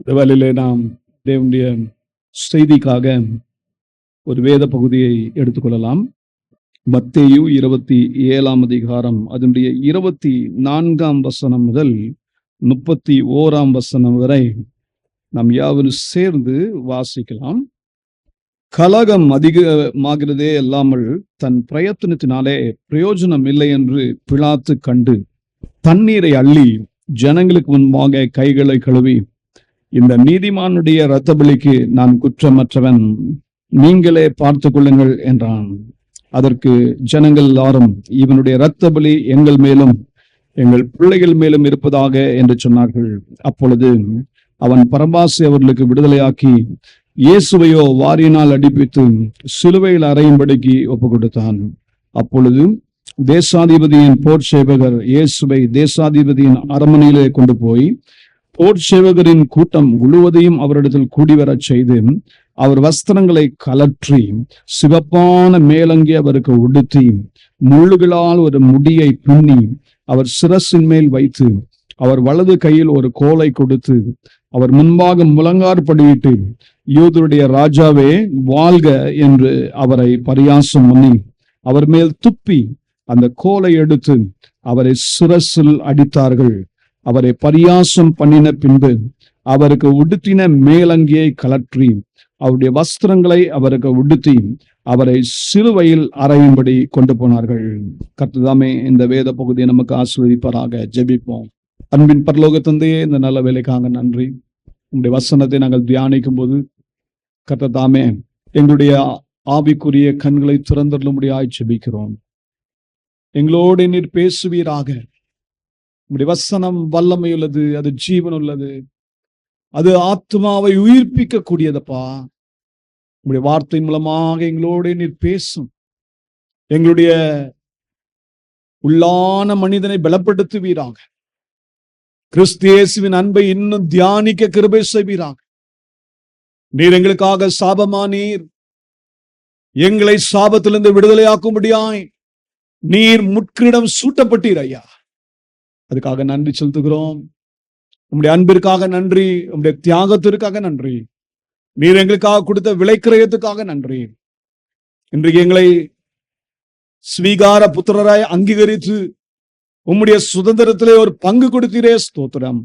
இந்த வேளையிலே நாம் தேவனுடைய செய்திக்காக ஒரு வேத பகுதியை எடுத்துக்கொள்ளலாம். மத்தேயு 27 அதிகாரம் அதனுடைய 24 வசனம் முதல் 31 வசனம் வரை நாம் யாவரும் சேர்ந்து வாசிக்கலாம். கலகம் அதிகமாகிறதே அல்லாமல் தன் பிரயத்தனத்தினாலே பிரயோஜனம் இல்லை என்று பிலாத்து கண்டு தண்ணீரை அள்ளி ஜனங்களுக்கு முன்பாக கைகளை கழுவி, இந்த நீதிமானுடைய இரத்த பலிக்கு நான் குற்றமற்றவன், நீங்களே பார்த்து கொள்ளுங்கள் என்றான். அதற்கு ஜனங்கள் எல்லாரும், இவனுடைய இரத்த பலி எங்கள் மேலும் எங்கள் பிள்ளைகள் மேலும் இருப்பதாக என்று சொன்னார்கள். அப்பொழுது அவன் பரபாசை அவர்களுக்கு விடுதலையாக்கி இயேசுவையோ வாரியினால் அடிப்பித்து சிலுவையில் அறையும்படிக்கு ஒப்பு கொடுத்தான். அப்பொழுது தேசாதிபதியின் போர் சேவகர் இயேசுவை தேசாதிபதியின் அரண்மனையிலே கொண்டு போய் போர் சேவகரின் கூட்டம் முழுவதையும் அவரிடத்தில் கூடிவரச் செய்து அவர் வஸ்திரங்களை கலற்றி சிவப்பான மேலங்கி அவருக்கு உடுத்தி முள்ளுகளால் ஒரு முடியை பின்னி அவர் சிரசின் மேல் வைத்து அவர் வலது கையில் ஒரு கோலை கொடுத்து அவர் முன்பாக முழங்காற்படியிட்டு, யூதருடைய ராஜாவே வாழ்க என்று அவரை பரியாசம் பண்ணி அவர் மேல் துப்பி அந்த கோலை எடுத்து அவரை சிரசில் அடித்தார்கள். அவரை பரியாசம் பண்ணின பின்பு அவருக்கு உடுத்தின மேலங்கியை கலற்றி அவருடைய வஸ்திரங்களை அவருக்கு உடுத்தி அவரை சிலுவையில் அறையும்படி கொண்டு போனார்கள். கர்த்ததாமே இந்த வேத பகுதியை நமக்கு ஆசீர்வதிப்பாராக. ஜெபிப்போம். அன்பின் பரலோக தந்தையே, இந்த நல்ல வேலைக்காக நன்றி. உங்களுடைய வசனத்தை நாங்கள் தியானிக்கும் போது கர்த்ததாமே எங்களுடைய ஆவிக்குரிய கண்களை திறந்தருளும்படியாய் ஜெபிக்கிறோம். எங்களோடு நீர் பேசுவீராக. உங்களுடைய வசனம் வல்லமை உள்ளது, அது ஜீவன் உள்ளது, அது ஆத்மாவை உயிர்ப்பிக்க கூடியதப்பா. உங்களுடைய வார்த்தை மூலமாக எங்களோடு நீர் பேசும். எங்களுடைய உள்ளான மனிதனை பலப்படுத்துவீராக. கிறிஸ்து இயேசுவின் அன்பை இன்னும் தியானிக்க கிருபை செய்வீராக. நீர் எங்களுக்காக சாபமானீர். எங்களை சாபத்திலிருந்து விடுதலையாக்கும்படியாய் நீர் முட்கிரீடம் சூட்டப்பட்டீர் ஐயா. அதுக்காக நன்றி செலுத்துகிறோம். உம்முடைய அன்பிற்காக நன்றி, உம்முடைய தியாகத்திற்காக நன்றி, நீர் எங்களுக்காக கொடுத்த விலைக்கிரயத்துக்காக நன்றி. இன்றைக்கு எங்களை ஸ்வீகார புத்திரராய் அங்கீகரித்து உம்முடைய சுதந்திரத்திலே ஒரு பங்கு கொடுத்தீரே, ஸ்தோத்திரம்.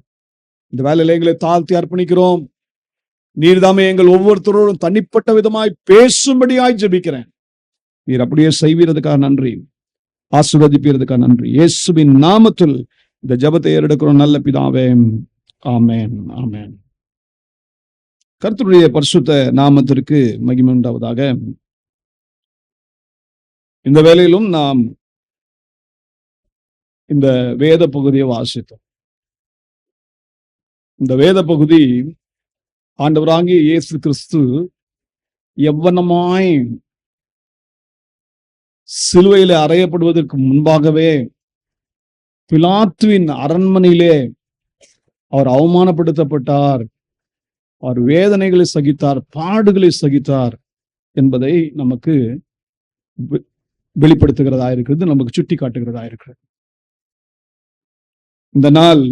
இந்த வேலையில எங்களை தாழ்த்தி அர்ப்பணிக்கிறோம். நீர்தாமே எங்கள் ஒவ்வொருத்தரோடும் தனிப்பட்ட விதமாய் பேசும்படியாய் ஜெபிக்கிறேன். நீர் அப்படியே செய்வீரதுக்காக நன்றி, ஆசீர்வதிப்பீரதுக்காக நன்றி. இயேசுவின் நாமத்தில் இந்த ஜெபத்தை ஏறெடுக்கிறோம் நல்ல பிதாவே, ஆமென், ஆமென். கர்த்தருடைய பரிசுத்த நாமத்திற்கு மகிமை உண்டாவதாக. இந்த வேளையிலும் நாம் இந்த வேத பகுதியை வாசித்தோம். இந்த வேத பகுதி ஆண்டவராகிய இயேசு கிறிஸ்து எவ்வனமாய் சிலுவையில அறையப்படுவதற்கு முன்பாகவே பிலாத்துவின் அரண்மனையிலே அவர் அவமானப்படுத்தப்பட்டார், அவர் வேதனைகளை சகித்தார், பாடுகளை சகித்தார் என்பதை நமக்கு வெளிப்படுத்துகிறதா இருக்கிறது, நமக்கு சுட்டி காட்டுகிறதா இருக்கிறது. இந்த நாள்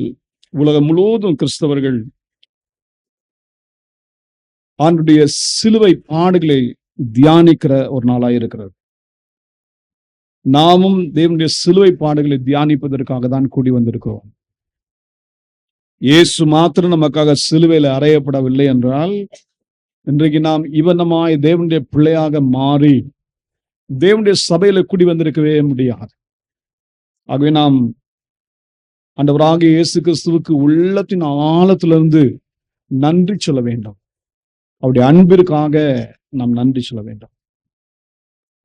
உலகம் முழுவதும் கிறிஸ்தவர்கள் ஆண்டுடைய சிலுவை பாடுகளை தியானிக்கிற ஒரு நாளாய் இருக்கிறது. நாமும் தேவனுடைய சிலுவை பாடுகளை தியானிப்பதற்காக தான் கூடி வந்திருக்கிறோம். இயேசு மாத்திரம் நமக்காக சிலுவையில் அறையப்படவில்லை என்றால் இன்றைக்கு நாம் இவனமாய் தேவனுடைய பிள்ளையாக மாறி தேவனுடைய சபையில கூடி வந்திருக்கவே முடியாது. ஆகவே நாம் ஆண்டவராகிய இயேசு கிறிஸ்துவுக்கு உள்ளத்தின் ஆழத்திலிருந்து நன்றி சொல்ல வேண்டும். அவருடைய அன்பிற்காக நாம் நன்றி சொல்ல வேண்டும்.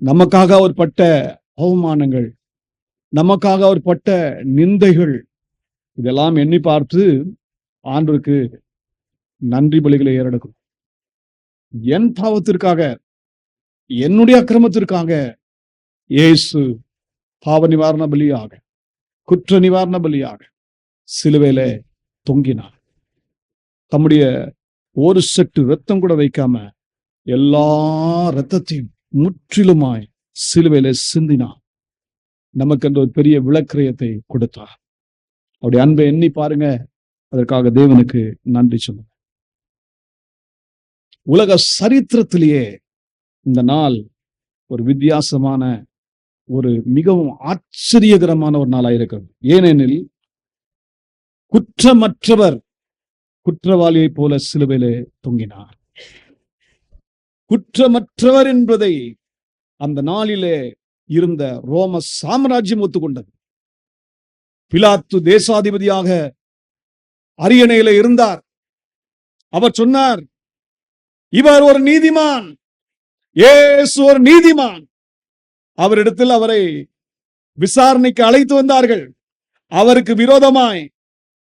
நமக்காக அவர் பட்ட அவமானங்கள், நமக்காக அவர் பட்ட நிந்தைகள், இதெல்லாம் எண்ணி பார்த்து ஆண்டவருக்கு நன்றி பலிகளை ஏறெடுக்கும். என் பாவத்திற்காக, என்னுடைய அக்கிரமத்திற்காக இயேசு பாவ நிவாரண பலியாக, குற்ற நிவாரண பலியாக சிலுவையில தொங்கினார். தம்முடைய ஒரு செட்டு ரத்தம் கூட வைக்காம எல்லா இரத்தத்தையும் முற்றிலுமாய் சிலுவையில சிந்தினார். நமக்கு அந்த ஒரு பெரிய விளக்கிரயத்தை கொடுத்தார். அவருடைய அன்பை எண்ணி பாருங்க. அதற்காக தேவனுக்கு நன்றி சொல்லுங்க. உலக சரித்திரத்திலேயே இந்த நாள் ஒரு வித்தியாசமான, ஒரு மிகவும் ஆச்சரியகரமான ஒரு நாளாக இருக்கிறது. ஏனெனில் குற்றமற்றவர் குற்றவாளியை போல சிலுவையிலே தொங்கினார். குற்றமற்றவர் என்பதை அந்த நாளிலே இருந்த ரோம சாம்ராஜ்யம் ஒத்துக்கொண்டது. பிலாத்து தேசாதிபதியாக அரியணையில இருந்தார். அவர் சொன்னார், இவர் ஒரு நீதிமான், இயேசு ஒரு நீதிமான். அவரிடத்தில் அவரை விசாரணைக்கு அழைத்து வந்தார்கள். அவருக்கு விரோதமாய்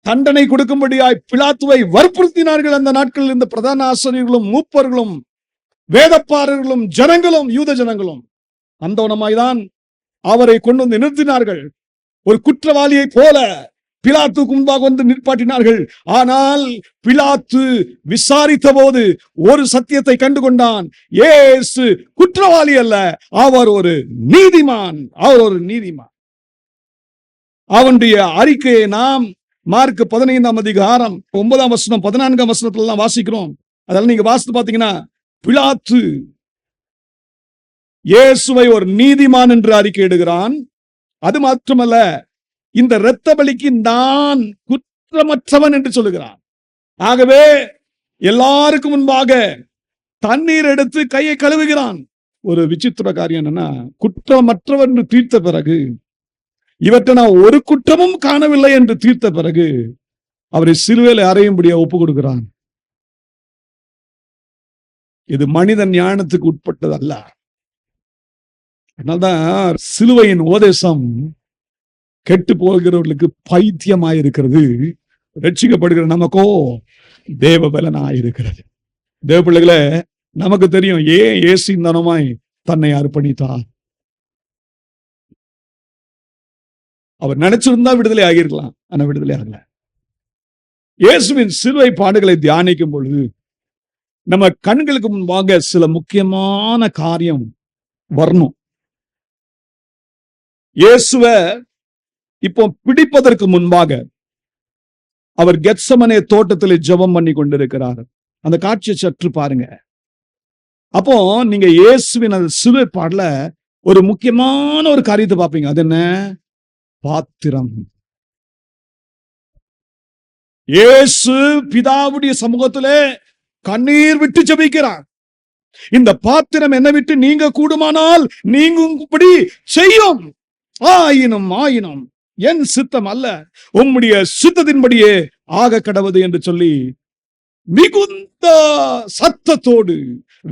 தண்டனை கொடுக்கும்படியாய் பிலாத்துவை வற்புறுத்தினார்கள். அந்த நாட்களில் இருந்த பிரதான ஆசிரியர்களும் மூப்பர்களும் வேதப்பாரர்களும் ஜனங்களும் யூத ஜனங்களும் அந்தோணமாய்தான் அவரை கொண்டு வந்து நிறுத்தினார்கள். ஒரு குற்றவாளியை போல பிலாத்துக்கு முன்பாக வந்து நிற்பாட்டினார்கள். ஆனால் பிலாத்து விசாரித்த போது ஒரு சத்தியத்தை கண்டுகொண்டான். இயேசு குற்றவாளி அல்ல, அவர் ஒரு நீதிமான். அவர் ஒரு நீதிமான். அவனுடைய அறிக்கையை நாம் மார்க் 15ஆம் அதிகாரம் 9ஆம் வசனம் 14ஆம் வசனத்துல எல்லாம் வாசிக்கிறோம். அதெல்லாம் நீங்க வாசித்து பாத்தீங்கன்னா, பிலாத்து இயேசுவை ஒரு நீதிமான் என்று அறிக்கை இடுகிறான். அது மாத்திரமல்ல, இந்த இரத்த பலிக்கு நான் குற்றமற்றவன் என்று சொல்லுகிறான். ஆகவே எல்லாருக்கும் முன்பாக தண்ணீர் எடுத்து கையை கழுவுகிறான். ஒரு விசித்திர காரியம் என்னன்னா, குற்றமற்றவன் என்று தீர்த்த பிறகு, இவற்றை நான் ஒரு குற்றமும் காணவில்லை என்று தீர்த்த பிறகு அவரை சிலுவையில் அறையும்படியா ஒப்பு கொடுக்கிறான். இது மனித ஞானத்துக்கு உட்பட்டது அல்ல. அதனால்தான் சிலுவையின் உபதேசம் கெட்டு போகிறவர்களுக்கு பைத்தியமாயிருக்கிறது, ரட்சிக்கப்படுகிற நமக்கோ தேவ பலனாயிருக்கிறது. தேவ பிள்ளைகளே, நமக்கு தெரியும் ஏன் இயேசு இந்தனமாய் தன்னை அர்ப்பணித்தார். அவர் நினைச்சிருந்தா விடுதலை ஆகியிருக்கலாம், ஆனா விடுதலை ஆகல. இயேசுவின் சிலுவை பாடுகளை தியானிக்கும் பொழுது நம்ம கண்களுக்கு முன்பாக சில முக்கியமான காரியம் வரணும். இயேசுவ இப்போ பிடிப்பதற்கு முன்பாக அவர் கெத்சமனே தோட்டத்தில் ஜெபம் பண்ணி கொண்டிருக்கிறார். அந்த காட்சியை சற்று பாருங்க. அப்போ நீங்க இயேசுவின் அந்த சிலுவை பாடல ஒரு முக்கியமான ஒரு காரியத்தை பார்ப்பீங்க. அது என்ன? பாத்திரம். இயேசு பிதாவுடைய சமூகத்திலே கண்ணீர் விட்டு ஜெபிக்கிறார். இந்த பாத்திரம் என்னை விட்டு நீங்க கூடுமானால் நீங்கும்படி செய்யும். ஆயினும் என் சித்தம் அல்ல, உம்முடைய சித்தத்தின்படியே ஆக கடவுது என்று சொல்லி மிகுந்த சத்தத்தோடு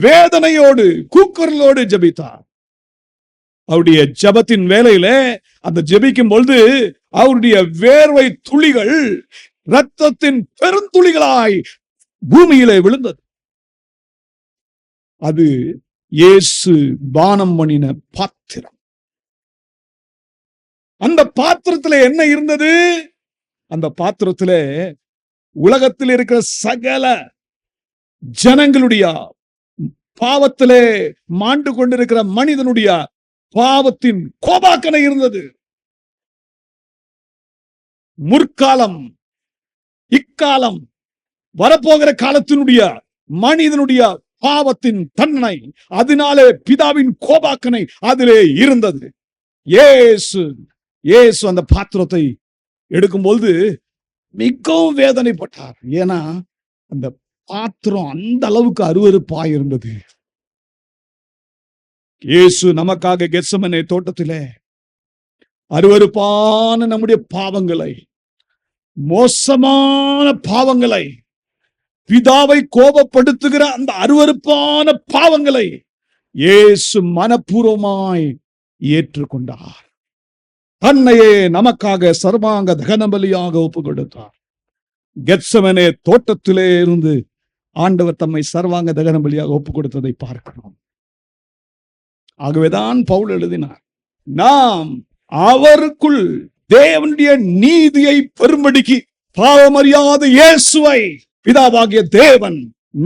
வேதனையோடு கூக்குரலோடு ஜெபித்தார். அவருடைய ஜெபத்தின் வேளையிலே அந்த ஜெபிக்கும் பொழுது அவருடைய வேர்வை துளிகள் இரத்தத்தின் பெருந்துளிகளாய் பூமியிலே விழுந்தது. அது இயேசு பானம் பண்ணின பாத்திரம். அந்த பாத்திரத்திலே என்ன இருந்தது? அந்த பாத்திரத்திலே உலகத்தில் இருக்கிற சகல ஜனங்களுடைய பாவத்திலே மாண்டு கொண்டிருக்கிற மனிதனுடைய பாவத்தின் கோபாக்கனை இருந்தது. முற்காலம், இக்காலம், வரப்போகிற காலத்தினுடைய மனிதனுடைய பாவத்தின் தண்டனை, அதனாலே பிதாவின் கோபாக்கனை அதிலே இருந்தது. இயேசு அந்த பாத்திரத்தை எடுக்கும்போது மிகவும் வேதனைப்பட்டார். ஏன்னா அந்த பாத்திரம் அந்த அளவுக்கு அருவருப்பாய் இருந்தது. இயேசு நமக்காக கெத்சமனே தோட்டத்திலே அருவருப்பான நம்முடைய பாவங்களை, மோசமான பாவங்களை, பிதாவை கோபப்படுத்துகிற அந்த அருவருப்பான பாவங்களை இயேசு மனப்பூர்வமாய் ஏற்றுக்கொண்டார். தன்னையே நமக்காக சர்வாங்க தகன பலியாக ஒப்பு கொடுத்தார். கெத்சமனே தோட்டத்திலே இருந்து ஆண்டவர் தம்மை சர்வாங்க தகன பலியாக ஒப்பு கொடுத்ததை பார்க்கிறோம். ஆகவேதான் பவுல் எழுதினார், நாம் அவருக்குள் தேவனுடைய நீதியை பெறும்படிக்கு பாவமறியாத இயேசுவை பிதாவாகிய தேவன்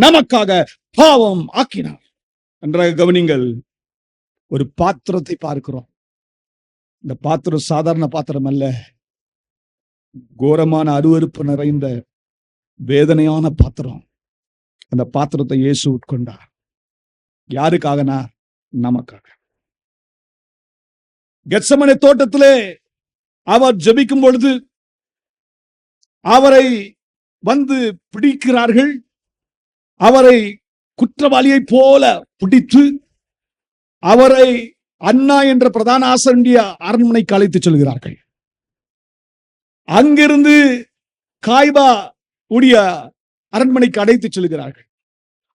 நமக்காக பாவம் ஆக்கினார். நன்றாக கவனிங்கள். ஒரு பாத்திரத்தை பார்க்கிறோம். இந்த பாத்திரம் சாதாரண பாத்திரம் அல்ல, கோரமான அருவருப்பு நிறைந்த வேதனையான பாத்திரம். அந்த பாத்திரத்தை இயேசு உட்கொண்டார். யாருக்காகனா? நமக்காக. கெத்செமனே தோட்டத்திலே அவர் ஜெபிக்கும் பொழுது அவரை வந்து பிடிக்கிறார்கள். அவரை குற்றவாளியை போல பிடித்து அவரை அன்னா என்ற பிரதான ஆசாரிய அரண்மனைக்கு அழைத்து செல்கிறார்கள். அங்கிருந்து காய்பா உடைய அரண்மனைக்கு அழைத்து செல்கிறார்கள்.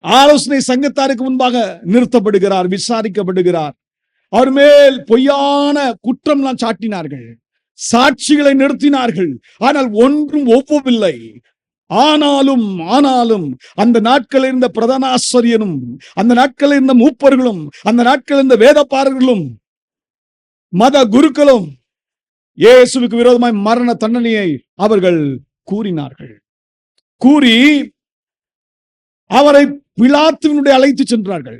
ஆலோசனை சங்கத்தாருக்கு முன்பாக நிறுத்தப்படுகிறார், விசாரிக்கப்படுகிறார். அவர் மேல் பொய்யான குற்றம்லாம் சாட்டினார்கள், சாட்சிகளை நிறுத்தினார்கள். ஆனால் ஒன்றும் ஒவ்வொவில்லை. ஆனாலும் அந்த நாட்களில் இருந்த பிரதான ஆசிரியரும், அந்த நாட்களில் இருந்த மூப்பர்களும், அந்த நாட்களில் இருந்த வேதப்பாரர்களும், மத குருக்களும் இயேசுவுக்கு விரோதமாய் மரண தண்டனையை அவர்கள் கூறினார்கள். கூறி அவரை பிலாத்துவினுடைய அழைத்து சென்றார்கள்.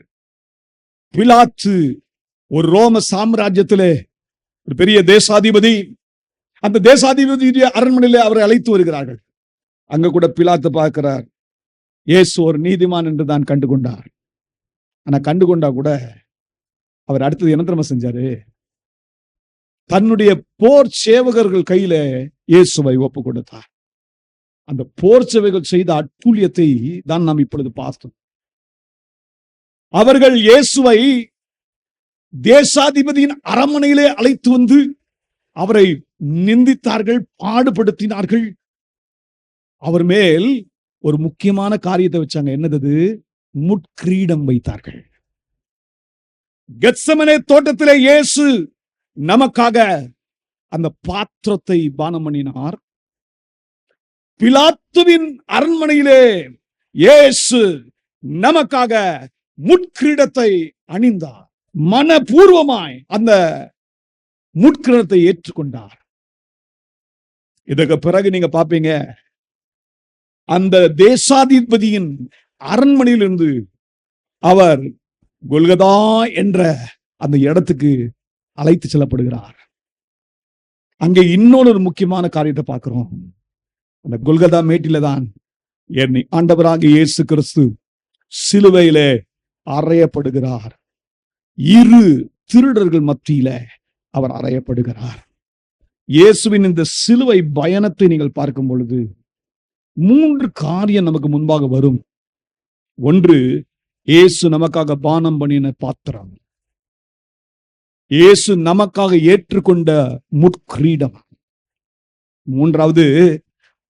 பிலாத்து ஒரு ரோம சாம்ராஜ்யத்திலே ஒரு பெரிய தேசாதிபதி. அந்த தேசாதிபதியுடைய அரண்மனையிலே அவரை அழைத்து வருகிறார்கள். அங்க கூட பிலாத்து பார்க்கிறார், இயேசு ஒரு நீதிமான் என்று தான் கண்டுகொண்டார். ஆனா கண்டுகொண்டா கூட அவர் அடுத்தது என்ன தெரியுமா செஞ்சாரு? தன்னுடைய போர் சேவகர்கள் கையில இயேசுவை ஒப்பு கொடுத்தார். அந்த போர் சேவகர்கள் செய்த அட்டூழியத்தை தான் நாம் இப்பொழுது பார்த்தோம். அவர்கள் இயேசுவை தேசாதிபதியின் அரண்மனையிலே அழைத்து வந்து அவரை நிந்தித்தார்கள், பாடுபடுத்தினார்கள். அவர் மேல் ஒரு முக்கியமான காரியத்தை வச்சாங்க. என்னது? முட்கிரீடம் வைத்தார்கள். கெத்செமனே தோட்டத்திலே இயேசு நமக்காக அந்த பாத்திரத்தை பானம் பண்ணினார். பிலாத்துவின் அரண்மனையிலே இயேசு நமக்காக முட்கிரீடத்தை அணிந்தார். மனப்பூர்வமாய் அந்த முட்கிரீடத்தை ஏற்றுக்கொண்டார். இதற்கு பிறகு நீங்க பாப்பீங்க, அந்த தேசாதிபதியின் அரண்மனையிலிருந்து அவர் கொல்கதா என்ற அந்த இடத்துக்கு அழைத்து செல்லப்படுகிறார். அங்கே இன்னொரு முக்கியமான காரியத்தை பார்க்கிறோம். அந்த கொல்கதா மேட்டில தான் ஆண்டவராகிய இயேசு கிறிஸ்து சிலுவையிலே அறையப்படுகிறார். இரு திருடர்கள் மத்தியில அவர் அறையப்படுகிறார். இயேசுவின் இந்த சிலுவை பயணத்தை நீங்கள் பார்க்கும் பொழுது 3 காரியம் நமக்கு முன்பாக வரும். ஒன்று, இயேசு நமக்காக பானம் பண்ணின பாத்திரம். இயேசு நமக்காக ஏற்றுக்கொண்ட முட்கிரீடம். மூன்றாவது,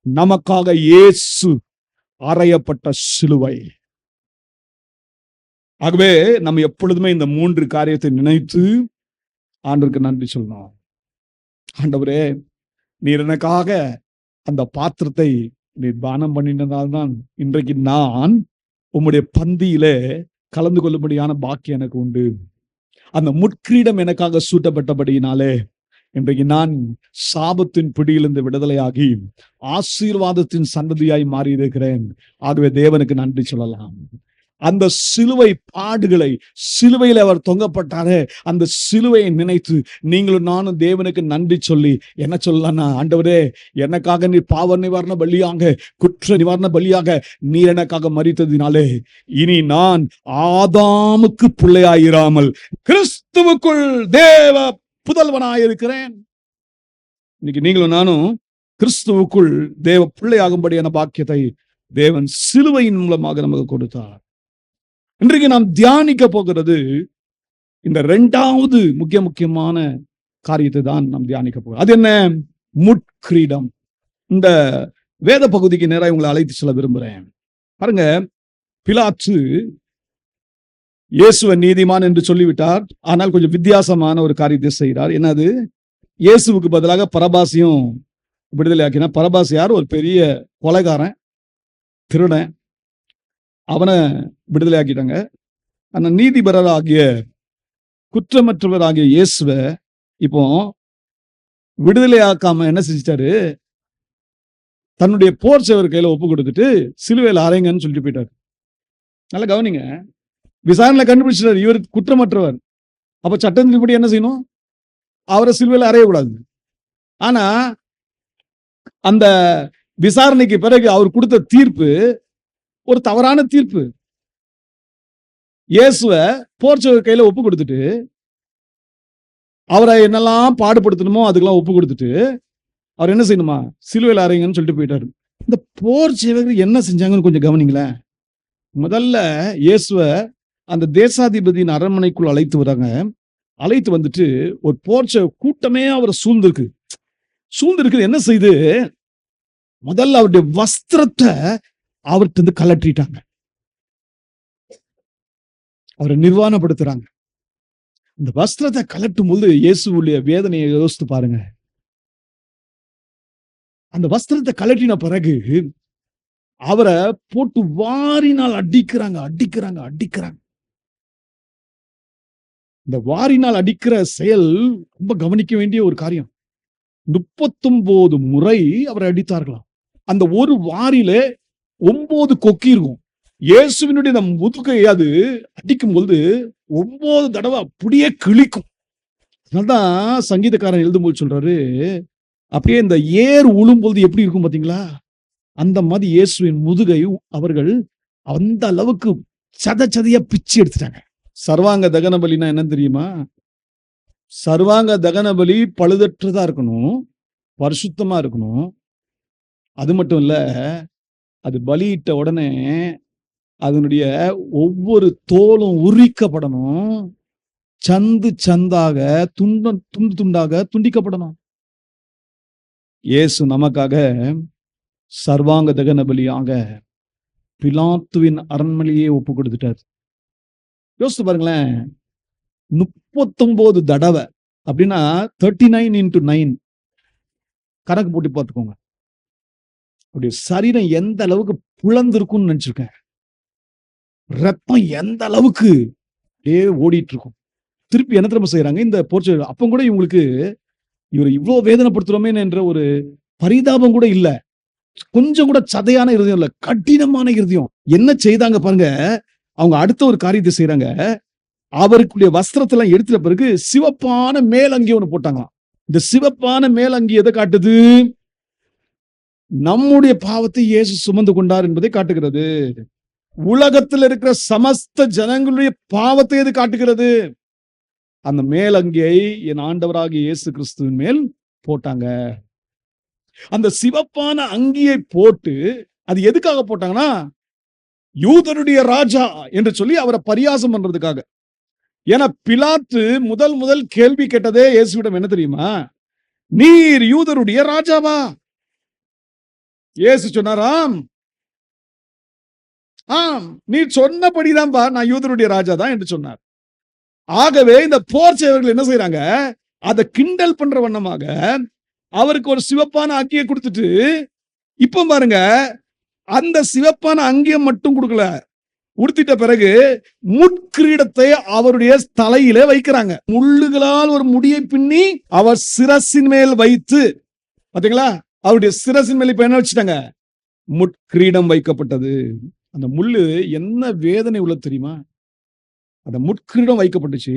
நமக்காக இயேசு அறையப்பட்ட சிலுவை. ஆகவே நம்ம எப்பொழுதுமே இந்த 3 காரியத்தை நினைத்து ஆண்டவருக்கு நன்றி சொல்லணும். ஆண்டவரே, நீர் எனக்காக அந்த பாத்திரத்தை நீர் பானம் பண்ணினதால்தான் இன்றைக்கு நான் உம்முடைய பந்தியிலே கலந்து கொள்ளும்படியான பாக்கியம் எனக்கு உண்டு. அந்த முட்கிரீடம் எனக்காக சூட்டப்பட்டபடியினாலே இன்றைக்கு நான் சாபத்தின் பிடியிலிருந்து விடுதலையாகி ஆசீர்வாதத்தின் சந்ததியாய் மாறி இருக்கிறேன். ஆகவே தேவனுக்கு நன்றி சொல்லலாம். அந்த சிலுவை பாடுகளை, சிலுவையில் அவர் தொங்கப்பட்டாரே, அந்த சிலுவையை நினைத்து நீங்களும் நானும் தேவனுக்கு நன்றி சொல்லி என்ன சொல்லலாம்னா, ஆண்டவரே, எனக்காக நீர் பாவ நிவாரண பலியாக, குற்ற நிவாரண பலியாக நீர் எனக்காக மரித்ததினாலே இனி நான் ஆதாமுக்கு பிள்ளையாயிராமல் கிறிஸ்துவுக்குள் தேவ புதல்வனாயிருக்கிறேன். இன்னைக்கு நீங்களும் நானும் கிறிஸ்துவுக்குள் தேவ பிள்ளையாகும்படியான பாக்கியத்தை தேவன் சிலுவையின் மூலமாக நமக்கு கொடுத்தார். இன்றைக்கு நாம் தியானிக்க போகிறது இந்த 2வது முக்கியமான காரியத்தை தான் நாம் தியானிக்க போகிறோம். அது என்ன? முட்கிரீடம். இந்த வேத பகுதிக்கு நேராக உங்களை அழைத்து செல்ல விரும்புகிறேன். பாருங்க, பிலாத்து இயேசுவை நீதிமான் என்று சொல்லிவிட்டார். ஆனால் கொஞ்சம் வித்தியாசமான ஒரு காரியத்தை செய்கிறார். என்னது? இயேசுவுக்கு பதிலாக பரபாசியும் விடுதலை ஆக்கினார். பரபாஸ் யார்? ஒரு பெரிய கொலைகாரன், திருடன். அவனை விடுதலை ஆக்கிட்டாங்க. ஆனா நீதிபரராகிய குற்றமற்றவராகிய இயேசுவை இப்போ விடுதலை ஆக்காம என்ன செஞ்சிட்டாரு? தன்னுடைய போர் சேவர் கையில ஒப்பு கொடுத்துட்டு சிலுவையில் அறைங்கன்னு சொல்லிட்டு போயிட்டாரு. நல்லா கவனிங்க. விசாரணையில கண்டுபிடிச்சிட்டாரு இவர் குற்றமற்றவர். அப்ப சட்டத்தின்படி என்ன செய்யணும்? அவரை சிலுவையில் அறையக்கூடாது. ஆனா அந்த விசாரணைக்கு பிறகு அவர் கொடுத்த தீர்ப்பு ஒரு தவறான தீர்ப்பு. இயேசுவ போர்ச்சுகல் கையில ஒப்பு கொடுத்துட்டு, அவரை என்னெல்லாம் பாடுபடுத்தணுமோ அதுக்கெல்லாம் ஒப்பு கொடுத்துட்டு, அவர் என்ன செய்யணுமா, சிலுவையில் அறையுங்கன்னு சொல்லிட்டு போயிட்டாரு. இந்த போர் சேவகர் என்ன செஞ்சாங்கன்னு கொஞ்சம் கவனிங்களேன். முதல்ல இயேசுவ அந்த தேசாதிபதியின் அரண்மனைக்குள் அழைத்து வராங்க. அழைத்து வந்துட்டு ஒரு போர் கூட்டமே அவரை சூழ்ந்திருக்கு. என்ன செய்து, முதல்ல அவருடைய வஸ்திரத்தை அவர்கிட்ட இருந்து கலற்றிட்டாங்க. அவரை நிர்வாணப்படுத்துறாங்க. இந்த வஸ்திரத்தை கலட்டும் போது இயேசுவுடைய வேதனையை யோசித்து பாருங்க. அந்த வஸ்திரத்தை கலட்டின பிறகு அவரை போட்டு வாரினால் அடிக்கிறாங்க. இந்த வாரினால் அடிக்கிற செயல் ரொம்ப கவனிக்க வேண்டிய ஒரு காரியம். 39 முறை அவரை அடித்தார்களாம். அந்த ஒரு வாரில 9 கொக்கி இருக்கும். இயேசுவினுடைய முதுகை அது அடிக்கும் பொழுது 9 தடவை அப்படியே கிழிக்கும். அதனால்தான் சங்கீதக்காரன் எழுதும்போது சொல்றாரு, அப்படியே இந்த ஏர் உழும்பொழுது எப்படி இருக்கும் பாத்தீங்களா, அந்த மாதிரி இயேசுவின் முதுகை அவர்கள் அந்த அளவுக்கு சதையா பிச்சு எடுத்துட்டாங்க. சர்வாங்க தகன பலினா என்னன்னு தெரியுமா? சர்வாங்க தகன பலி பழுதற்றதா இருக்கணும், பரிசுத்தமா இருக்கணும். அது மட்டும் இல்ல, அது பலியிட்ட உடனே அதனுடைய ஒவ்வொரு தோலும் உரிக்கப்படணும், சந்தாக துண்டாக துண்டிக்கப்படணும். இயேசு நமக்காக சர்வாங்க தகன பலியாக பிலாத்துவின் அரண்மனையே ஒப்பு கொடுத்துட்டார். யோசித்து பாருங்களேன், 39 தடவை அப்படின்னா 39 into 9 கணக்கு போட்டு பார்த்துக்கோங்க. அப்படியே சரீரம் எந்த அளவுக்கு புலந்திருக்கும்னு நினைச்சிருக்கேன். ரத்தம் எந்த அளவுக்கு ஓடிட்டு இருக்கும். திருப்பி என்ன திரும்ப செய்யறாங்க இந்த போர்ச்சு. அப்ப கூட இவங்களுக்கு இவர் இவ்வளவு வேதனைப்படுத்துறோமே என்ற ஒரு பரிதாபம் கூட இல்ல, கொஞ்சம் கூட சதையான இருதயம் இல்ல, கடினமான இருதயம். என்ன செய்தாங்க பாருங்க, அவங்க அடுத்த ஒரு காரியத்தை செய்யறாங்க. அவருக்குடைய வஸ்திரத்தெல்லாம் எடுத்துட்ட பிறகு சிவப்பான மேலங்கி ஒண்ணு போட்டாங்களாம். இந்த சிவப்பான மேலங்கி எதை காட்டுது? நம்முடைய பாவத்தை இயேசு சுமந்து கொண்டார் என்பதை காட்டுகிறது. உலகத்தில் இருக்கிற சமஸ்த ஜனங்களுடைய பாவத்தை எது காட்டுகிறது? அந்த மேலங்கியை என் ஆண்டவராகிய இயேசு கிறிஸ்துவின் மேல் போட்டாங்க. அந்த சிவப்பான அங்கியை போட்டு அது எதுக்காக போட்டாங்கன்னா, யூதருடைய ராஜா என்று சொல்லி அவரை பரியாசம் பண்றதுக்காக. ஏன்னா பிலாத்து முதல் கேள்வி கேட்டதே இயேசுவிடம் என்ன தெரியுமா? நீர் யூதருடைய ராஜாவா? இயேசு சொன்னாராம், ஆம், நீர் சொன்னபடிதான்பா, நான் யூதருடைய ராஜா தான் என்று சொன்னார். ஆகவே இந்த போர் சேவர்கள் என்ன செய்யறாங்க, அதை கிண்டல் பண்ற வண்ணமாக அவருக்கு ஒரு சிவப்பான அங்கியை கொடுத்துட்டு, இப்ப பாருங்க, அந்த சிவப்பான அங்கியை மட்டும் கொடுக்கல, உடுத்திட்ட பிறகு முட்கிரீடத்தை அவருடைய தலையிலே வைக்கிறாங்க. முள்ளுகளால் ஒரு முடியை பின்னி அவர் சிரசின் மேல் வைத்து, பாத்தீங்களா, அவருடைய சிரசின் மேல் இப்ப என்ன வச்சுட்டாங்க? முட்கிரீடம் வைக்கப்பட்டது. அந்த முள்ளு என்ன வேதனை உள்ள தெரியுமா? அந்த முட்கிரீடம் வைக்கப்பட்டுச்சு.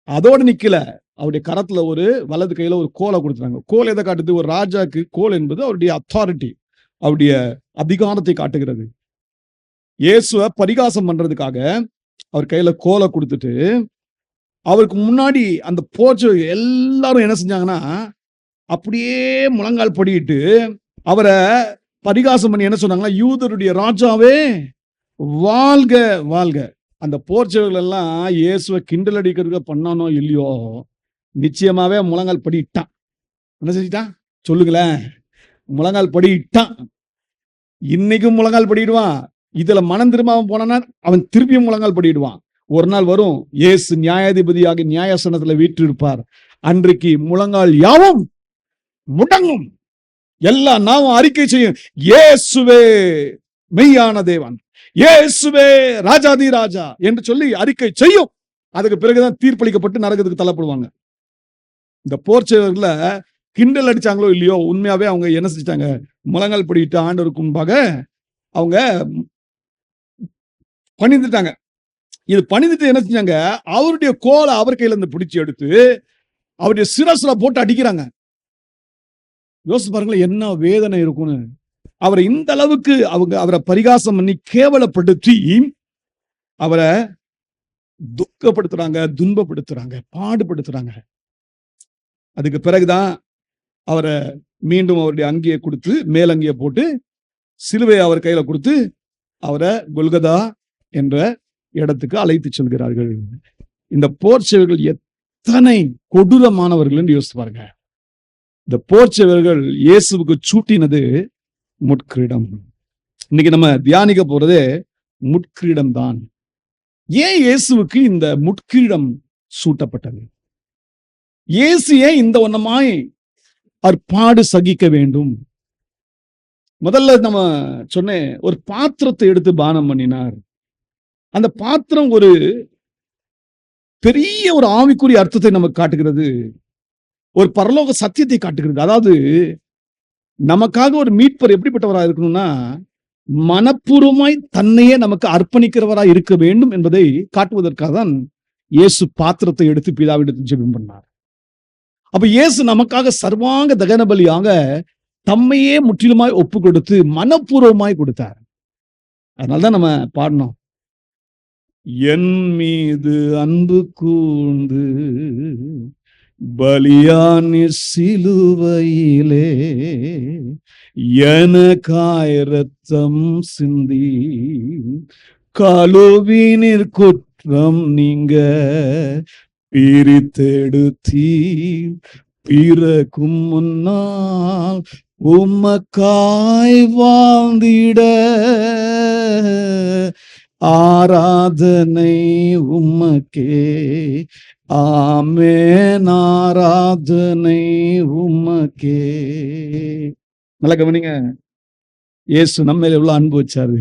அதோட நிக்கல, அவருடைய கரத்துல ஒரு வலது கையில ஒரு கோலை கொடுத்தாங்க. கோல் எதை காட்டுது? ஒரு ராஜாக்கு கோல் என்பது அவருடைய அத்தாரிட்டி, அவருடைய அதிகாரத்தை காட்டுகிறது. இயேசுவை பரிகாசம் பண்றதுக்காக அவர் கையில கோலை கொடுத்துட்டு, அவருக்கு முன்னாடி அந்த போர்ச்சு எல்லாரும் என்ன செஞ்சாங்கன்னா, அப்படியே முழங்கால் படிட்டு அவரை பரிகாசம் பண்ணி என்ன சொன்னாங்கன்னா, யூதருடைய ராஜாவே வாழ்க வாழ்க. அந்த போர்ச்சவர்கள் எல்லாம் இயேசுவை கிண்டல் அடிக்கிறதுக்கு பண்ணானோ இல்லையோ, நிச்சயமாவே முழங்கால் படிட்டான். என்ன செஞ்சிட்டான் சொல்லுங்களேன்? முழங்கால் படிட்டான். இன்னைக்கும் முழங்கால் படிடுவான். இதுல மனம் திரும்பாம போனான்னா அவன் திருப்பியும் முழங்கால் படிடுவான். ஒரு நாள் வரும், இயேசு நியாயாதிபதியாக நியாயாசனத்துல வீற்றிருப்பார். அன்றைக்கு முழங்கால் யாவும் முடங்கும், எல்லா நாமும் அறிக்கை செய்யும், இயேசுவே மெய்யான தேவன், இயேசுவே ராஜாதி ராஜா என்று சொல்லி அறிக்கை செய்யும். அதுக்கு பிறகுதான் தீர்ப்பளிக்கப்பட்டு நரகத்துக்கு தள்ளப்படுவாங்க. இந்த போர்ச்சவர்கள கிண்டல் அடிச்சாங்களோ இல்லையோ, உண்மையாவே அவங்க என்ன செஞ்சிட்டாங்க? முழங்கால் படிட்டு ஆண்டவருக்கு முன்பாக அவங்க பணிந்துட்டாங்க. இது பணிந்துட்டு என்ன செஞ்சாங்க? அவருடைய கோலை அவர் கையில இருந்து பிடிச்சு எடுத்து அவருடைய சிரசுல போட்டு அடிக்கிறாங்க. யோசிச்சு பாருங்களேன், என்ன வேதனை இருக்கும்னு. அவரை இந்த அளவுக்கு அவரை பரிகாசம் பண்ணி கேவலப்படுத்தி அவரை துக்கப்படுத்துறாங்க, துன்பப்படுத்துறாங்க, பாடுபடுத்துறாங்க. அதுக்கு பிறகுதான் அவரை மீண்டும் அவருடைய அங்கியை கொடுத்து, மேலங்கியை போட்டு சிலுவையை அவர் கையில கொடுத்து அவரை கொல்கதா என்ற இடத்துக்கு அழைத்து செல்கிறார்கள். இந்த போர் சேவர்கள் எத்தனை கொடூரமானவர்கள் என்று யோசித்து பாருங்க. இந்த போர் சேவர்கள் இயேசுவுக்கு சூட்டினது முட்கிரீடம். இன்னைக்கு நம்ம தியானிக்க போறதே முட்கிரீடம் தான். ஏன் இயேசுவுக்கு இந்த முட்கிரீடம் சூட்டப்பட்டது? இயேசு ஏன் இந்த ஒன்னமாய் அற்பாடு சகிக்க வேண்டும்? முதல்ல நம்ம சொன்னேன், ஒரு பாத்திரத்தை எடுத்து பானம் பண்ணினார். அந்த பாத்திரம் ஒரு பெரிய ஒரு ஆவிக்குரிய அர்த்தத்தை நமக்கு காட்டுகிறது, ஒரு பரலோக சத்தியத்தை காட்டுகிறது. அதாவது நமக்காக ஒரு மீட்பர் எப்படிப்பட்டவராக இருக்கணும்னா, மனப்பூர்வமாய் தன்னையே நமக்கு அர்ப்பணிக்கிறவராய் இருக்க வேண்டும் என்பதை காட்டுவதற்காக தான் இயேசு பாத்திரத்தை எடுத்து பிதாவிடத்தில் ஜெபம் பண்ணார். அப்ப இயேசு நமக்காக சர்வாங்க தகன பலியாக தம்மையே முற்றிலுமாய் ஒப்பு கொடுத்து மனப்பூர்வமாய் கொடுத்தார். அதனால்தான் நம்ம பாடணும், என் மீது அன்பு கூர்ந்து பலியானி சிலுவையிலே எனக்காய் இரத்தம் சிந்தி கழுவினீர் குற்றம் நீங்க பிரித்தெடுத்தீர் பிறக்கும் முன்னால் உமக்காய் வாழ்ந்திட ஆராதனை உமக்கே ஆமென் ஆராதனை உமக்கே. நல்லா கவனிங்க, இயேசு நம்ம மேல எவ்வளவு அன்பு வச்சாரு,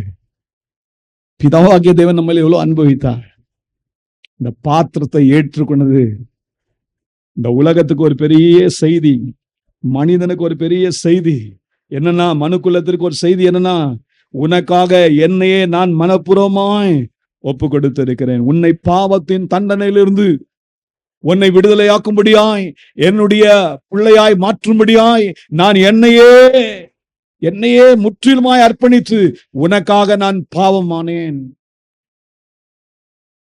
பிதாவாகிய தேவன் நம்ம மேல எவ்வளவு அன்பு வைத்தார். இந்த பாத்திரத்தை ஏற்றுக்கொண்டது இந்த உலகத்துக்கு ஒரு பெரிய செய்தி, மனிதனுக்கு ஒரு பெரிய செய்தி. என்னன்னா, மனுக்குலத்திற்கு ஒரு செய்தி என்னன்னா, உனக்காக என்னையே நான் மனப்பூர்வமாய் ஒப்பு கொடுத்திருக்கிறேன். உன்னை பாவத்தின் தண்டனையிலிருந்து உன்னை விடுதலையாக்கும்படியாய், என்னுடைய பிள்ளையாய் மாற்றும்படியாய் நான் என்னையே முற்றிலுமாய் அர்ப்பணித்து உனக்காக நான் பாவமானேன்.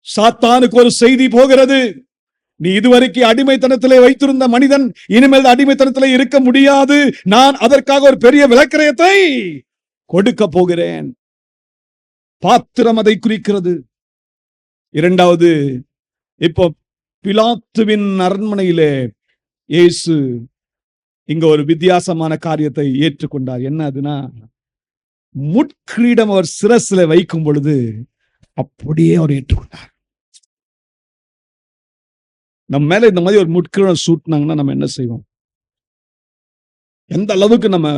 சாத்தானுக்கு ஒரு செய்தி போகிறது, நீ இதுவரைக்கும் அடிமைத்தனத்திலே வைத்திருந்த மனிதன் இனிமேல் அடிமைத்தனத்திலே இருக்க முடியாது, நான் அதற்காக ஒரு பெரிய விலக்கிரயத்தை கொடுக்க போகிறேன். பாத்திரம் அதை குறிக்கிறது. இரண்டாவது, இப்போ பிலாத்துவின் அரண்மனையிலே இயேசு இங்க ஒரு வித்தியாசமான காரியத்தை ஏற்றுக்கொண்டார். என்ன அதுனா, முட்கிரீடம் அவர் சிரசில வைக்கும் பொழுது அப்படியே அவர் ஏற்றுக்கொண்டார். நம்ம மேல இந்த மாதிரி ஒரு முட்கிரீடம் சூட்டினாங்கன்னா நம்ம என்ன செய்வோம்? எந்த அளவுக்கு நம்ம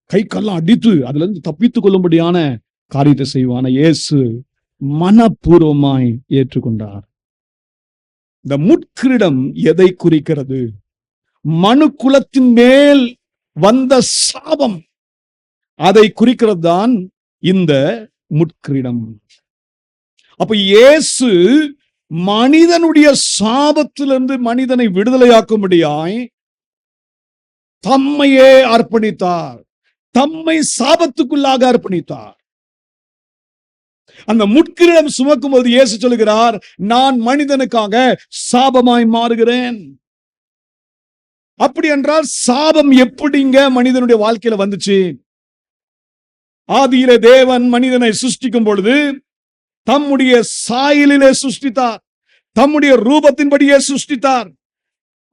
கை கல்லாம் அடித்து அதுல இருந்து தப்பித்துக் கொள்ளும்படியான காரியத்தை செய்வோம். ஆனா இயேசு மனப்பூர்வமாய் ஏற்றுக்கொண்டார். இந்த முட்கிரீடம் எதை குறிக்கிறது? மனு குலத்தின் மேல் வந்த சாபம், அதை குறிக்கிறது தான் இந்த முட்கிரீடம். அப்ப இயேசு மனிதனுடைய சாபத்திலிருந்து மனிதனை விடுதலையாக்கும்படியாய் தம்மையே அர்ப்பணித்தார், தம்மை சாபத்துக்குள்ளாக அர்ப்பணித்தார். அந்த முட்கிரீடம் சுமக்கும் போது இயேசு சொல்கிறார், நான் மனிதனுக்காக சாபமாய் மாறுகிறேன். அப்படி என்றால் சாபம் எப்படிங்க மனிதனுடைய வாழ்க்கையில வந்துச்சு? ஆதியிலே தேவன் மனிதனை சிருஷ்டிக்கும் பொழுது தம்முடைய சாயலிலே சிருஷ்டித்தார், தம்முடைய ரூபத்தின்படியே சிருஷ்டித்தார்.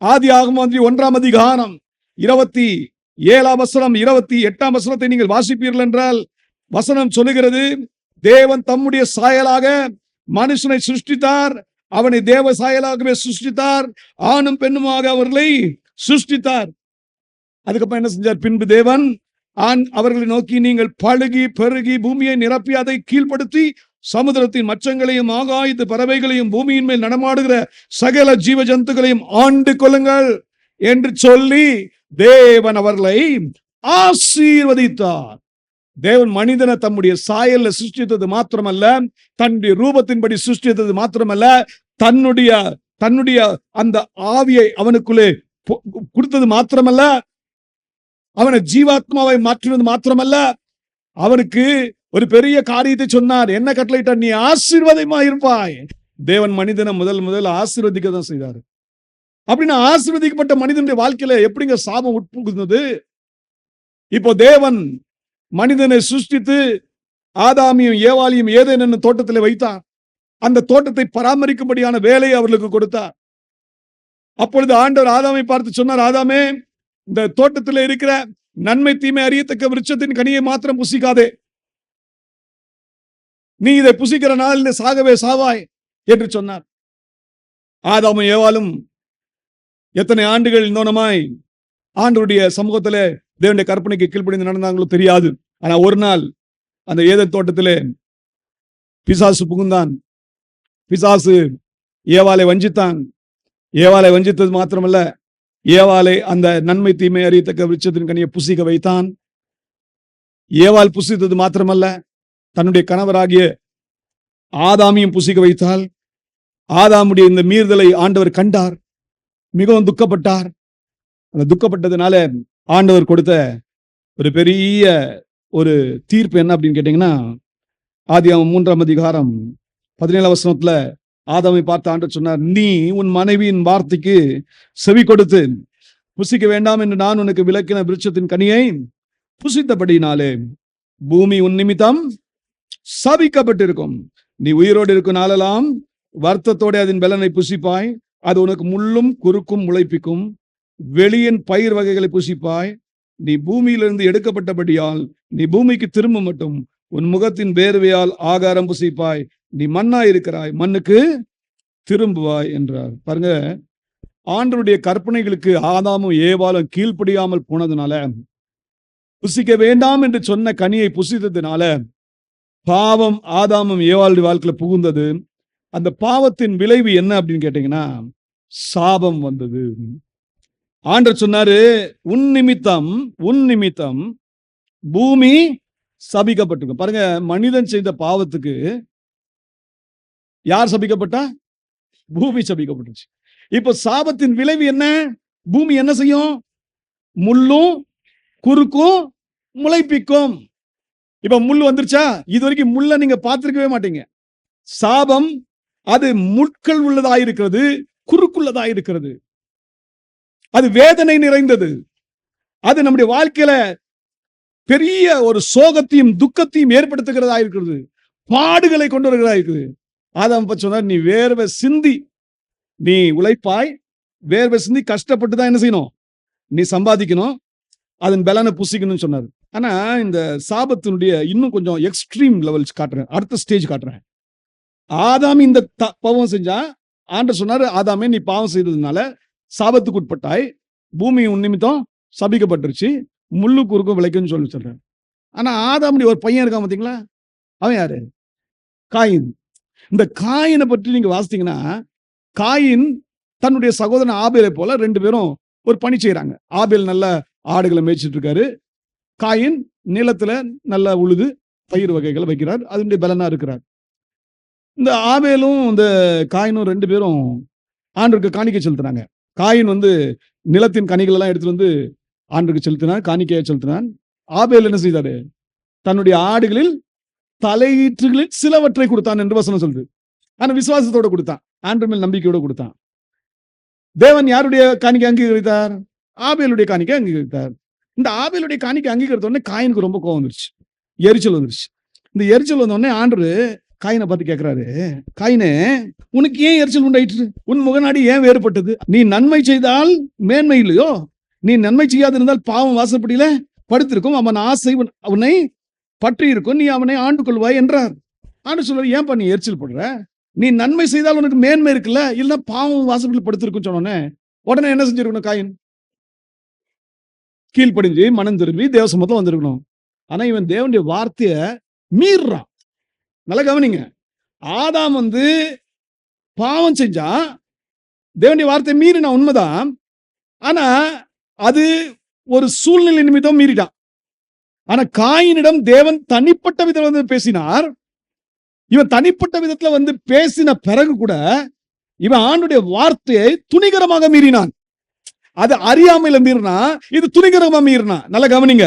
ஆதியாகமம் 1ஆம் அதிகாரம் 27ஆம் வசனம் 28ஆம் வசனத்தை நீங்கள் வாசிப்பீர்கள் என்றால் வசனம் சொல்லுகிறது, தேவன் தம்முடைய சாயலாக மனுஷனை சிருஷ்டித்தார், அவனை தேவ சாயலாகவே சிருஷ்டித்தார், ஆணும் பெண்ணுமாக அவர்களை சிருஷ்டித்தார். அதுக்கப்புறம் என்ன செஞ்சார்? பின்பு தேவன் அவர்களை நோக்கி, நீங்கள் பழுகி பெருகி பூமியை நிரப்பி அதை கீழ்ப்படுத்தி சமுத்திரத்தின் மச்சங்களையும் ஆகாயத்து பறவைகளையும் பூமியின் மேல் நடமாடுகிற சகல ஜீவ ஜந்துக்களையும் ஆண்டு கொள்ளுங்கள் என்று சொல்லி தேவன் அவர்களை ஆசீர்வதித்தார். தேவன் மனிதனை தம்முடைய சாயல்ல சிருஷ்டித்தது மாத்திரமல்ல, தன்னுடைய ரூபத்தின்படி சிருஷ்டித்தது மாத்திரமல்ல, தன்னுடைய அந்த ஆவியை அவனுக்குள்ளே கொடுத்தது மாத்திரமல்ல, அவனை ஜீவாத்மாவை மாற்றினது மாத்திரமல்ல, அவனுக்கு ஒரு பெரிய காரியத்தை சொன்னார். என்ன கட்டளையிட்டார்? நீ ஆசீர்வாதமா இருப்பாய். தேவன் மனிதனை முதல் ஆசீர்வதிக்க தான் செய்தார். அப்படின்னா ஆசீர்வதிக்கப்பட்ட மனிதனுடைய வாழ்க்கையில எப்படிங்க சாபம் உட்புகுந்தது? இப்போ தேவன் மனிதனை சிருஷ்டித்து ஆதாமியும் ஏவாளையும் ஏதேன் தோட்டத்தில் வைத்தார். அந்த தோட்டத்தை பராமரிக்கும்படியான வேலையை அவர்களுக்கு கொடுத்தார். அப்பொழுது ஆண்டவர் ஆதாமை பார்த்து சொன்னார், ஆதாமே, இந்த தோட்டத்தில் இருக்கிற நன்மை தீமை அறியத்தக்க விருட்சத்தின் கனியை மாத்திரம் புசிக்காதே. நீ இதை புசிக்கிற நாளில் சாகவே சாவாய் என்று சொன்னார். ஆதாமும் ஏவாளும் எத்தனை ஆண்டுகள் இன்னொன்னமாய் ஆண்டவருடைய சமூகத்திலே தேவனுடைய கற்பனைக்கு கீழ்ப்படிந்து நடந்தாங்களோ தெரியாது. ஆனா ஒரு நாள் அந்த ஏதேன் தோட்டத்திலே பிசாசு புகுந்தான். பிசாசு ஏவாளை வஞ்சித்தான். ஏவாளை வஞ்சித்தது மாத்திரமல்ல, ஏவாளை அந்த நன்மை தீமை அறியத்தக்க விருட்சத்தின் கனியை புசிக்க வைத்தான். ஏவாள் புசித்தது மாத்திரமல்ல, தன்னுடைய கணவராகிய ஆதாமியும் புசிக்க வைத்தால். ஆதாமுடைய இந்த மீறுதலை ஆண்டவர் கண்டார், மிகவும் துக்கப்பட்டார். அந்த துக்கப்பட்டதுனால ஆண்டவர் கொடுத்த ஒரு பெரிய ஒரு தீர்ப்பு என்ன அப்படின்னு கேட்டீங்கன்னா, ஆதியாகமம் 3ஆம் அதிகாரம் 17ஆம் வசனத்துல ஆதாமை பார்த்து ஆண்டவர் சொன்னார், நீ உன் மனைவியின் வார்த்தைக்கு செவி கொடுத்து புசிக்க வேண்டாம் என்று நான் உனக்கு விலக்கின விருட்சத்தின் கனியை புசித்தபடினாலே பூமி உன் நிமித்தம் சபிக்கப்பட்டிருக்கும். நீ உயிரோடு இருக்கும் நாளெல்லாம் வருத்தத்தோட அதன் பலனை புசிப்பாய். அது உனக்கு முள்ளும் குறுக்கும் முளைப்பிக்கும். வெளியின் பயிர் வகைகளை புசிப்பாய். நீ பூமியிலிருந்து எடுக்கப்பட்டபடியால் நீ பூமிக்கு திரும்ப மட்டும் உன் முகத்தின் வேர்வையால் ஆகாரம் புசிப்பாய். நீ மண்ணாய் இருக்கிறாய், மண்ணுக்கு திரும்புவாய் என்றார். பாருங்க, ஆண்டவருடைய கற்பனைகளுக்கு ஆதாமும் ஏவாளும் கீழ்ப்படியாமல் போனதுனால, புசிக்க வேண்டாம் என்று சொன்ன கனியை புசித்ததுனால பாவம் ஆதாமும் ஏவாளுடைய வாழ்க்கையில புகுந்தது. அந்த பாவத்தின் விளைவு என்ன அப்படின்னு கேட்டீங்கன்னா, சாபம் வந்தது. ஆண்டவர் சொன்னாரு, உன் நிமித்தம் பூமி சபிக்கப்பட்டிருக்கும். பாருங்க, மனிதன் செய்த பாவத்துக்கு யார் சபிக்கப்பட்டா? பூமி சபிக்கப்பட்டுச்சு. இப்ப சாபத்தின் விளைவு என்ன? பூமி என்ன செய்யும்? முள்ளும் குறுக்கும் முளைப்பிக்கும். இப்ப முள் வந்துருச்சா? இது வரைக்கும் முள்ள நீங்க பார்த்திருக்கவே மாட்டீங்க. சாபம் அது முட்கள் உள்ளதாயிருக்கிறது, குறுக்குள்ளதாயிருக்கிறது. அது வேதனை நிறைந்தது. அது நம்முடைய வாழ்க்கையில பெரிய ஒரு சோகத்தையும் துக்கத்தையும் ஏற்படுத்துகிறதா இருக்கிறது. பாடுகளை கொண்டு வருகிறதா இருக்குது. ஆதாம் சொன்னார், நீ வேர்வை சிந்தி நீ உழைப்பாய். வேர்வை சிந்தி கஷ்டப்பட்டு தான் என்ன செய்யணும்? நீ சம்பாதிக்கணும், அதன் பலனை புசிக்கணும்னு சொன்னார். ஆனா இந்த சாபத்தினுடைய இன்னும் கொஞ்சம் எக்ஸ்ட்ரீம் லெவல்ஸ் காட்டுறேன், அடுத்த ஸ்டேஜ் காட்டுறேன். ஆதாம் இந்த பாவம் செஞ்சா ஆண்டவர் சொன்னாரு, ஆதாமே நீ பாவம் செய்ததுனால சாபத்துக்கு உட்பட்டாய், பூமி உன் நிமித்தம் சபிக்கப்பட்டுருச்சு, முள்ளு குறுக்கும் விளைக்குன்னு சொல்றேன். ஆனா ஆதாமுடைய ஒரு பையன் இருக்கான் பாத்தீங்களா? அவன் யாரு? காயின். இந்த காயினை பற்றி நீங்க வாசித்தீங்கன்னா, காயின் தன்னுடைய சகோதரன் ஆபேலை போல ரெண்டு பேரும் ஒரு பணி செய்யறாங்க. ஆபேல் நல்ல ஆடுகளை மேய்ச்சிட்டு இருக்காரு, காயின் நிலத்துல நல்ல உழுது பயிர் வகைகளை வைக்கிறார், அதனுடைய பலனா இருக்கிறார். இந்த ஆபேலும் இந்த காயினும் ரெண்டு பேரும் ஆண்டவருக்கு காணிக்கை செலுத்துறாங்க. காயின் நிலத்தின் கனிகள் எல்லாம் எடுத்துட்டு வந்து ஆண்டவருக்கு செலுத்தினான், காணிக்கையை செலுத்தினான். ஆபேல் என்ன செய்தாரு? தன்னுடைய ஆடுகளில் தலையீற்றுகளில் சிலவற்றை கொடுத்தான் என்று வசனம் சொல்லுது. ஆனா விசுவாசத்தோட கொடுத்தான், ஆண்டவர் மேல் நம்பிக்கையோட கொடுத்தான். தேவன் யாருடைய காணிக்கை அங்கீகரித்தார்? ஆபேலுடைய காணிக்கை அங்கீகரித்தார். இந்த ஆபேலுடைய காணிக்கை அங்கீகரித்த உடனே காயினுக்கு ரொம்ப கோவம் வந்துருச்சு, எரிச்சல் வந்துருச்சு. இந்த எரிச்சல் வந்த உடனே ஆண்டவர் காயினை பார்த்து கேட்கிறாரு, காயினே, உனக்கு ஏன் எரிச்சல் உண்டாயிற்று? உன் முகநாடி ஏன் வேறுபட்டது? நீ நன்மை செய்தால் மேன்மை இல்லையோ? நீ நன்மை செய்யாதிருந்தால் பாவம் வாசப்படியில படுத்திருக்கும், அவன் ஆசை அவனை பற்றி இருக்கும், நீ அவனை ஆண்டு கொள்வாய் என்றார். ஆண்டு சொல்ற, ஏன்பா நீ எரிச்சல் படுற? நீ நன்மை செய்தால் உனக்கு மேன்மை இருக்குல்ல, இல்ல பாவம் வாசப்படியில் படுத்திருக்கும் சொன்னோன்னே உடனே என்ன செஞ்சிருக்கணும்? காயின் கீழ்ப்படிஞ்சு மனம் திரும்பி தேவ சமூகத்துல வந்திருக்கணும். ஆனா இவன் தேவனுடைய வார்த்தைய மீறான். நல்ல கவனிங்க, ஆதாம் பாவம் செஞ்சா தேவனுடைய வார்த்தையை மீறினா உண்மைதான். ஆனா அது ஒரு சூழ்நிலை நிமித்தம் மீறிட்டான். ஆனா காயினிடம் தேவன் தனிப்பட்ட விதத்தில் பேசினார். இவன் தனிப்பட்ட விதத்துல பேசின பிறகு கூட இவன் ஆண்டுடைய வார்த்தையை துணிகரமாக மீறினான். அது அறியாமையில மீறினா, இது துணிகரமா மீறினா. நல்லா கவனிங்க.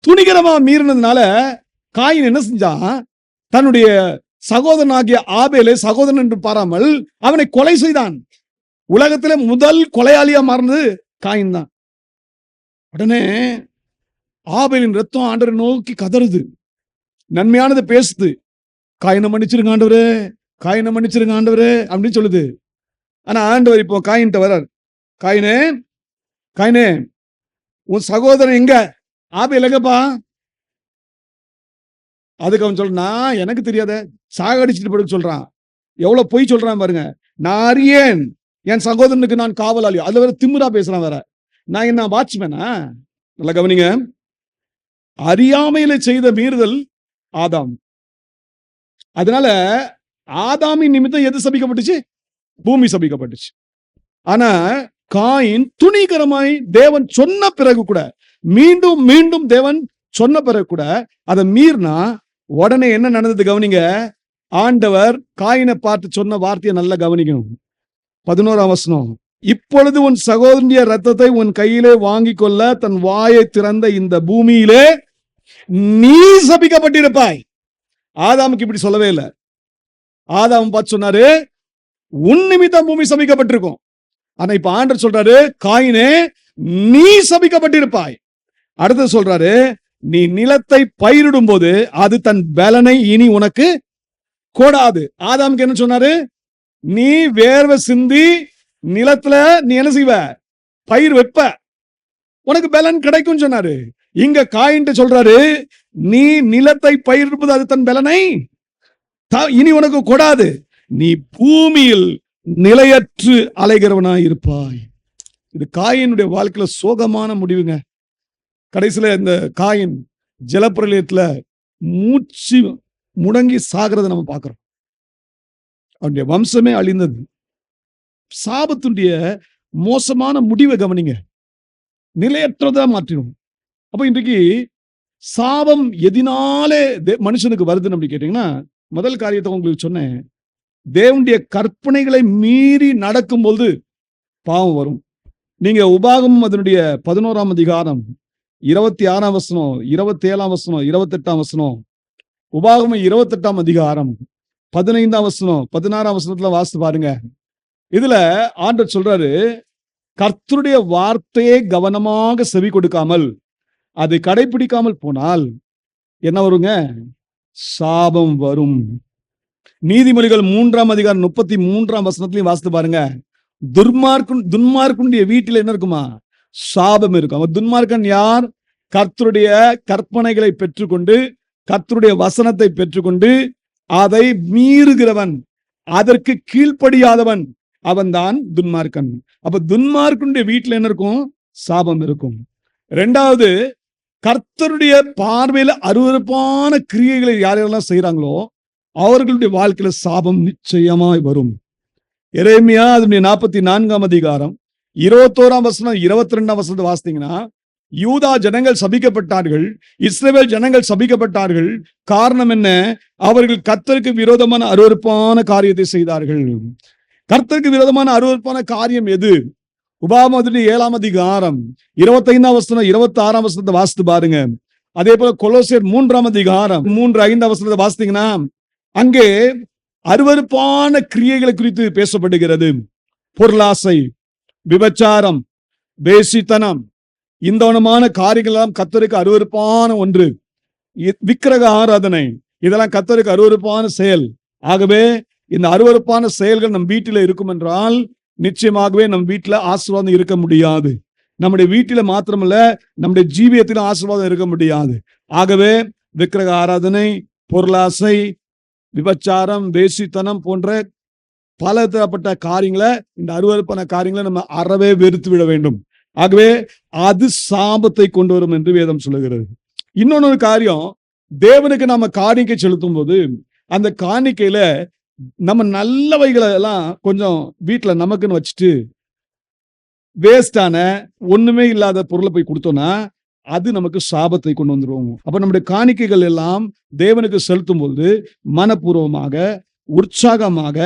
துணிகரமா மீறினதுனால காயின் என்ன செஞ்சான்? தன்னுடைய சகோதரனாகிய ஆபேலை சகோதரன் என்று பாராமல் அவனை கொலை செய்தான். உலகத்திலே முதல் கொலையாளியா மாறினது காயின் தான். உடனே ஆபேலின் ரத்தம் ஆண்டவரை நோக்கி கதறுது, நன்மையானது பேசுது. காயினை மன்னிச்சிருங்க ஆண்டவரே, காயினை மன்னிச்சிருங்க ஆண்டவரே அப்படின்னு சொல்லுது. ஆனா ஆண்டவர் இப்போ காயின்ட்ட வர்றார். காயினே, காயினே, உன் சகோதரன் எங்க? ஆபேல் எங்கப்பா? அதுக்கு அவன் சொல்றான், எனக்கு தெரியாத, சாகடிச்சிட்டு படுக்க சொல்றான். எவ்வளவு பொய் சொல்றான் பாருங்க. நான் அறியேன், என் சகோதரனுக்கு நான் காவலாளி. அதுல வேற திமிரா பேசுறான் வேற. நான் என்ன வாட்ச்மேனா? நல்லா கவனிங்க. அறியாமையில செய்த மீறுதல் ஆதாம். அதனால ஆதாமின் நிமித்தம் எது சபிக்கப்பட்டுச்சு? பூமி சபிக்கப்பட்டுச்சு. ஆனா காயின் துணிகரமாய் தேவன் சொன்ன பிறகு கூட, மீண்டும் மீண்டும் தேவன் சொன்ன பிறகு கூட அதை மீறினா உடனே என்ன நடந்தது கவனிங்க. ஆண்டவர் காயினை பார்த்து சொன்ன வார்த்தையை நல்லா கவனிக்கணும். 11ஆம் வசனம். இப்பொழுது உன் சகோதரனுடைய ரத்தத்தை உன் கையிலே வாங்கி கொள்ள தன் வாயை திறந்த இந்த பூமியிலே நீ சபிக்கப்பட்டிருப்பாய். ஆதாமுக்கு இப்படி சொல்லவே இல்லை. ஆதாம் பார்த்து சொன்னாரு, உன் நிமித்தம் பூமி சபிக்கப்பட்டிருக்கும். ஆனா இப்ப ஆண்டவர் சொல்றாரு, காயினே நீ சபிக்கப்பட்டிருப்பாய். அடுத்து சொல்றாரு, நீ நிலத்தை பயிரிடும் போது அது தன் பலனை இனி உனக்கு கொடாது. ஆதாமுக்கு என்ன சொன்னாரு? நீ வேர்வை சிந்தி நிலத்துல நீ என்ன செய்வ? பயிர் வைப்ப, உனக்கு பலன் கிடைக்கும் சொன்னாரு. இங்க காயின்ட்டு சொல்றாரு, நீ நிலத்தை பயிரிடும்போது அது தன் பலனை இனி உனக்கு கொடாது. நீ பூமியில் நிலையற்று அலைகிறவனாய் இருப்பாய். இது காயினுடைய வாழ்க்கையில சோகமான முடிவுங்க. கடைசியில இந்த காயின் ஜலப்பிரளயத்துல மூச்சு முடங்கி சாகிறத நம்ம பார்க்கிறோம். அவனுடைய வம்சமே அழிந்தது. சாபத்துடைய மோசமான முடிவை கவனிங்க. நிலையற்றதா மாற்றிடும். அப்ப இன்றைக்கு சாபம் எதினாலே மனுஷனுக்கு வருதுன்னு அப்படி கேட்டீங்கன்னா, முதல் காரியத்தை உங்களுக்கு சொன்னேன். தேவனுடைய கற்பனைகளை மீறி நடக்கும்போது பாவம் வரும். நீங்க உபாகமம் அதனுடைய 11ஆம் அதிகாரம் 26ஆம் வசனம், 27ஆம் வசனம், 28ஆம் வசனம், உபாகமம் 28ஆம் அதிகாரம் 15ஆம் வசனம், 16ஆம் வசனத்துல வாசித்து பாருங்க. இதுல ஆண்டவர் சொல்றாரு, கர்த்தருடைய வார்த்தையை கவனமாக செவி கொடுக்காமல் அதை கடைபிடிக்காமல் போனால் என்ன வருங்க? சாபம் வரும். நீதிமொழிகள் 3ஆம் அதிகாரம் 33ஆம் வசனத்திலையும் வாசித்து பாருங்க. துன்மார்க்குடைய வீட்டில் என்ன இருக்குமா? சாபம் இருக்கும். துன்மார்க்கன் யார்? கர்த்தருடைய கற்பனைகளை பெற்றுக்கொண்டு, கர்த்தருடைய வசனத்தை பெற்றுக்கொண்டு அதை மீறுகிறவன், அதற்கு கீழ்ப்படியாதவன், அவன் தான் துன்மார்க்கன். அப்ப துன்மார்க்குடைய வீட்டில் என்ன இருக்கும்? சாபம் இருக்கும். இரண்டாவது, கர்த்தருடைய பார்வையில அருவருப்பான கிரியைகளை யாரெல்லாம் செய்யறாங்களோ அவர்களுடைய வாழ்க்கையில சாபம் நிச்சயமாய் வரும். எரேமியா அதனுடைய 44ஆம் அதிகாரம் 21ஆம் வசனம், 22ஆம் வசனத்தை வாசித்தீங்கன்னா, யூதா ஜனங்கள் சபிக்கப்பட்டார்கள், இஸ்ரவேல் ஜனங்கள் சபிக்கப்பட்டார்கள். காரணம் என்ன? அவர்கள் கர்த்தருக்கு விரோதமான அருவருப்பான காரியத்தை செய்தார்கள். கர்த்தருக்கு விரோதமான அருவருப்பான காரியம் எது? உபாகமம் 7ஆம் அதிகாரம் 25ஆம் வசனம், 26ஆம் வசனத்தை வாசித்து பாருங்க. அதே போல கொலோசியர் 3ஆம் அதிகாரம் 3-5ஆம் வசனத்தை வாசித்தீங்கன்னா, அங்கே அருவருப்பான கிரியைகளை குறித்து பேசப்படுகிறது. பொருளாசை, விபச்சாரம், வேசித்தனம், இந்தவனமான காரியங்கள் எல்லாம் கர்த்தருக்கு அருவருப்பான ஒன்று. விக்கிரக ஆராதனை, இதெல்லாம் கர்த்தருக்கு அருவருப்பான செயல். ஆகவே இந்த அருவருப்பான செயல்கள் நம் வீட்டில இருக்கும் என்றால் நிச்சயமாகவே நம் வீட்டில ஆசீர்வாதம் இருக்க முடியாது. நம்முடைய வீட்டில மாத்திரமல்ல, நம்முடைய ஜீவியத்திலும் ஆசீர்வாதம் இருக்க முடியாது. ஆகவே விக்கிரக ஆராதனை, பொருளாசை, விபச்சாரம், வேசித்தனம் போன்ற பல தரப்பட்ட காரியங்களை, இந்த அருவருப்பான காரியங்களை நம்ம அறவே வெறுத்து விட வேண்டும். ஆகவே அது சாபத்தை கொண்டு வரும் என்று வேதம் சொல்லுகிறது. இன்னொன்னு காரியம், தேவனுக்கு நாம காணிக்கை செலுத்தும் போது அந்த காணிக்கையில நம்ம நல்லவைகளை எல்லாம் கொஞ்சம் வீட்டுல நமக்குன்னு வச்சுட்டு வேஸ்டான ஒண்ணுமே இல்லாத பொருளை போய் கொடுத்தோம்னா அது நமக்கு சாபத்தை கொண்டு வந்துடும். அப்ப நம்முடைய காணிக்கைகள் எல்லாம் தேவனுக்கு செலுத்தும் போது மனப்பூர்வமாக, உற்சாகமாக,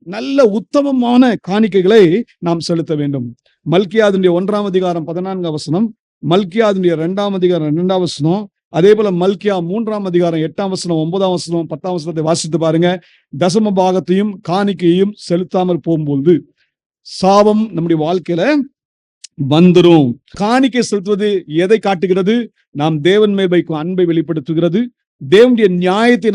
நல்ல உத்தமமான காணிக்கைகளை நாம் செலுத்த வேண்டும். மல்கியாவுடைய 1:14 மல்கியாவுடைய 2:2 அதே போல மல்கியா 3:8 9 10 வாசித்து பாருங்க. தசம பாகத்தையும் காணிக்கையும் செலுத்தாமல் போகும்போது சாபம் நம்முடைய வாழ்க்கையில வந்துரும். காணிக்கை செலுத்துவது எதை காட்டுகிறது? நாம் தேவன் மேல் வைக்கும் அன்பை வெளிப்படுத்துகிறது. தேவனுடைய நியாயத்தை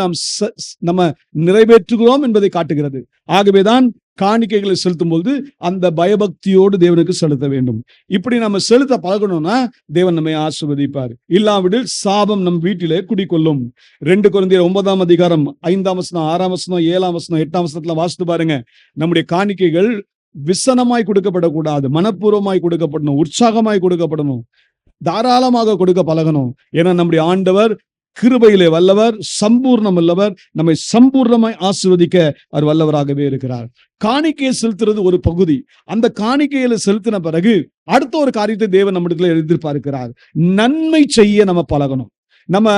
நம்ம நிறைவேற்றுகிறோம் என்பதை காட்டுகிறது. ஆகவேதான் காணிக்கைகளை செலுத்தும் போது அந்த பயபக்தியோடு தேவனுக்கு செலுத்த வேண்டும். இப்படி நம்ம செலுத்த பழகணும்னா தேவன் நம்மை ஆசீர்வதிப்பார். இல்லாவிடில் சாபம் நம் வீட்டிலே குடிக்கொள்ளும். 2 கொரிந்தியர் 9:5 6 7 8 வாசித்து பாருங்க. நம்முடைய காணிக்கைகள் விசனமாய் கொடுக்கப்படக்கூடாது, மனப்பூர்வமாய் கொடுக்கப்படணும், உற்சாகமாய் கொடுக்கப்படணும், தாராளமாக கொடுக்க பழகணும். ஏன்னா நம்முடைய ஆண்டவர் கிருபையிலே வல்லவர், சம்பூர்ணம் உள்ளவர், நம்மை சம்பூர்ணமாய் ஆசீர்வதிக்க அவர் வல்லவராகவே இருக்கிறார். காணிக்கையை செலுத்துறது ஒரு பகுதி. அந்த காணிக்கையில செலுத்தின பிறகு அடுத்த ஒரு காரியத்தை தேவன் நம்மிடத்துல எதிர்பார்க்கிறார். நன்மை செய்ய நம்ம பழகணும். நம்ம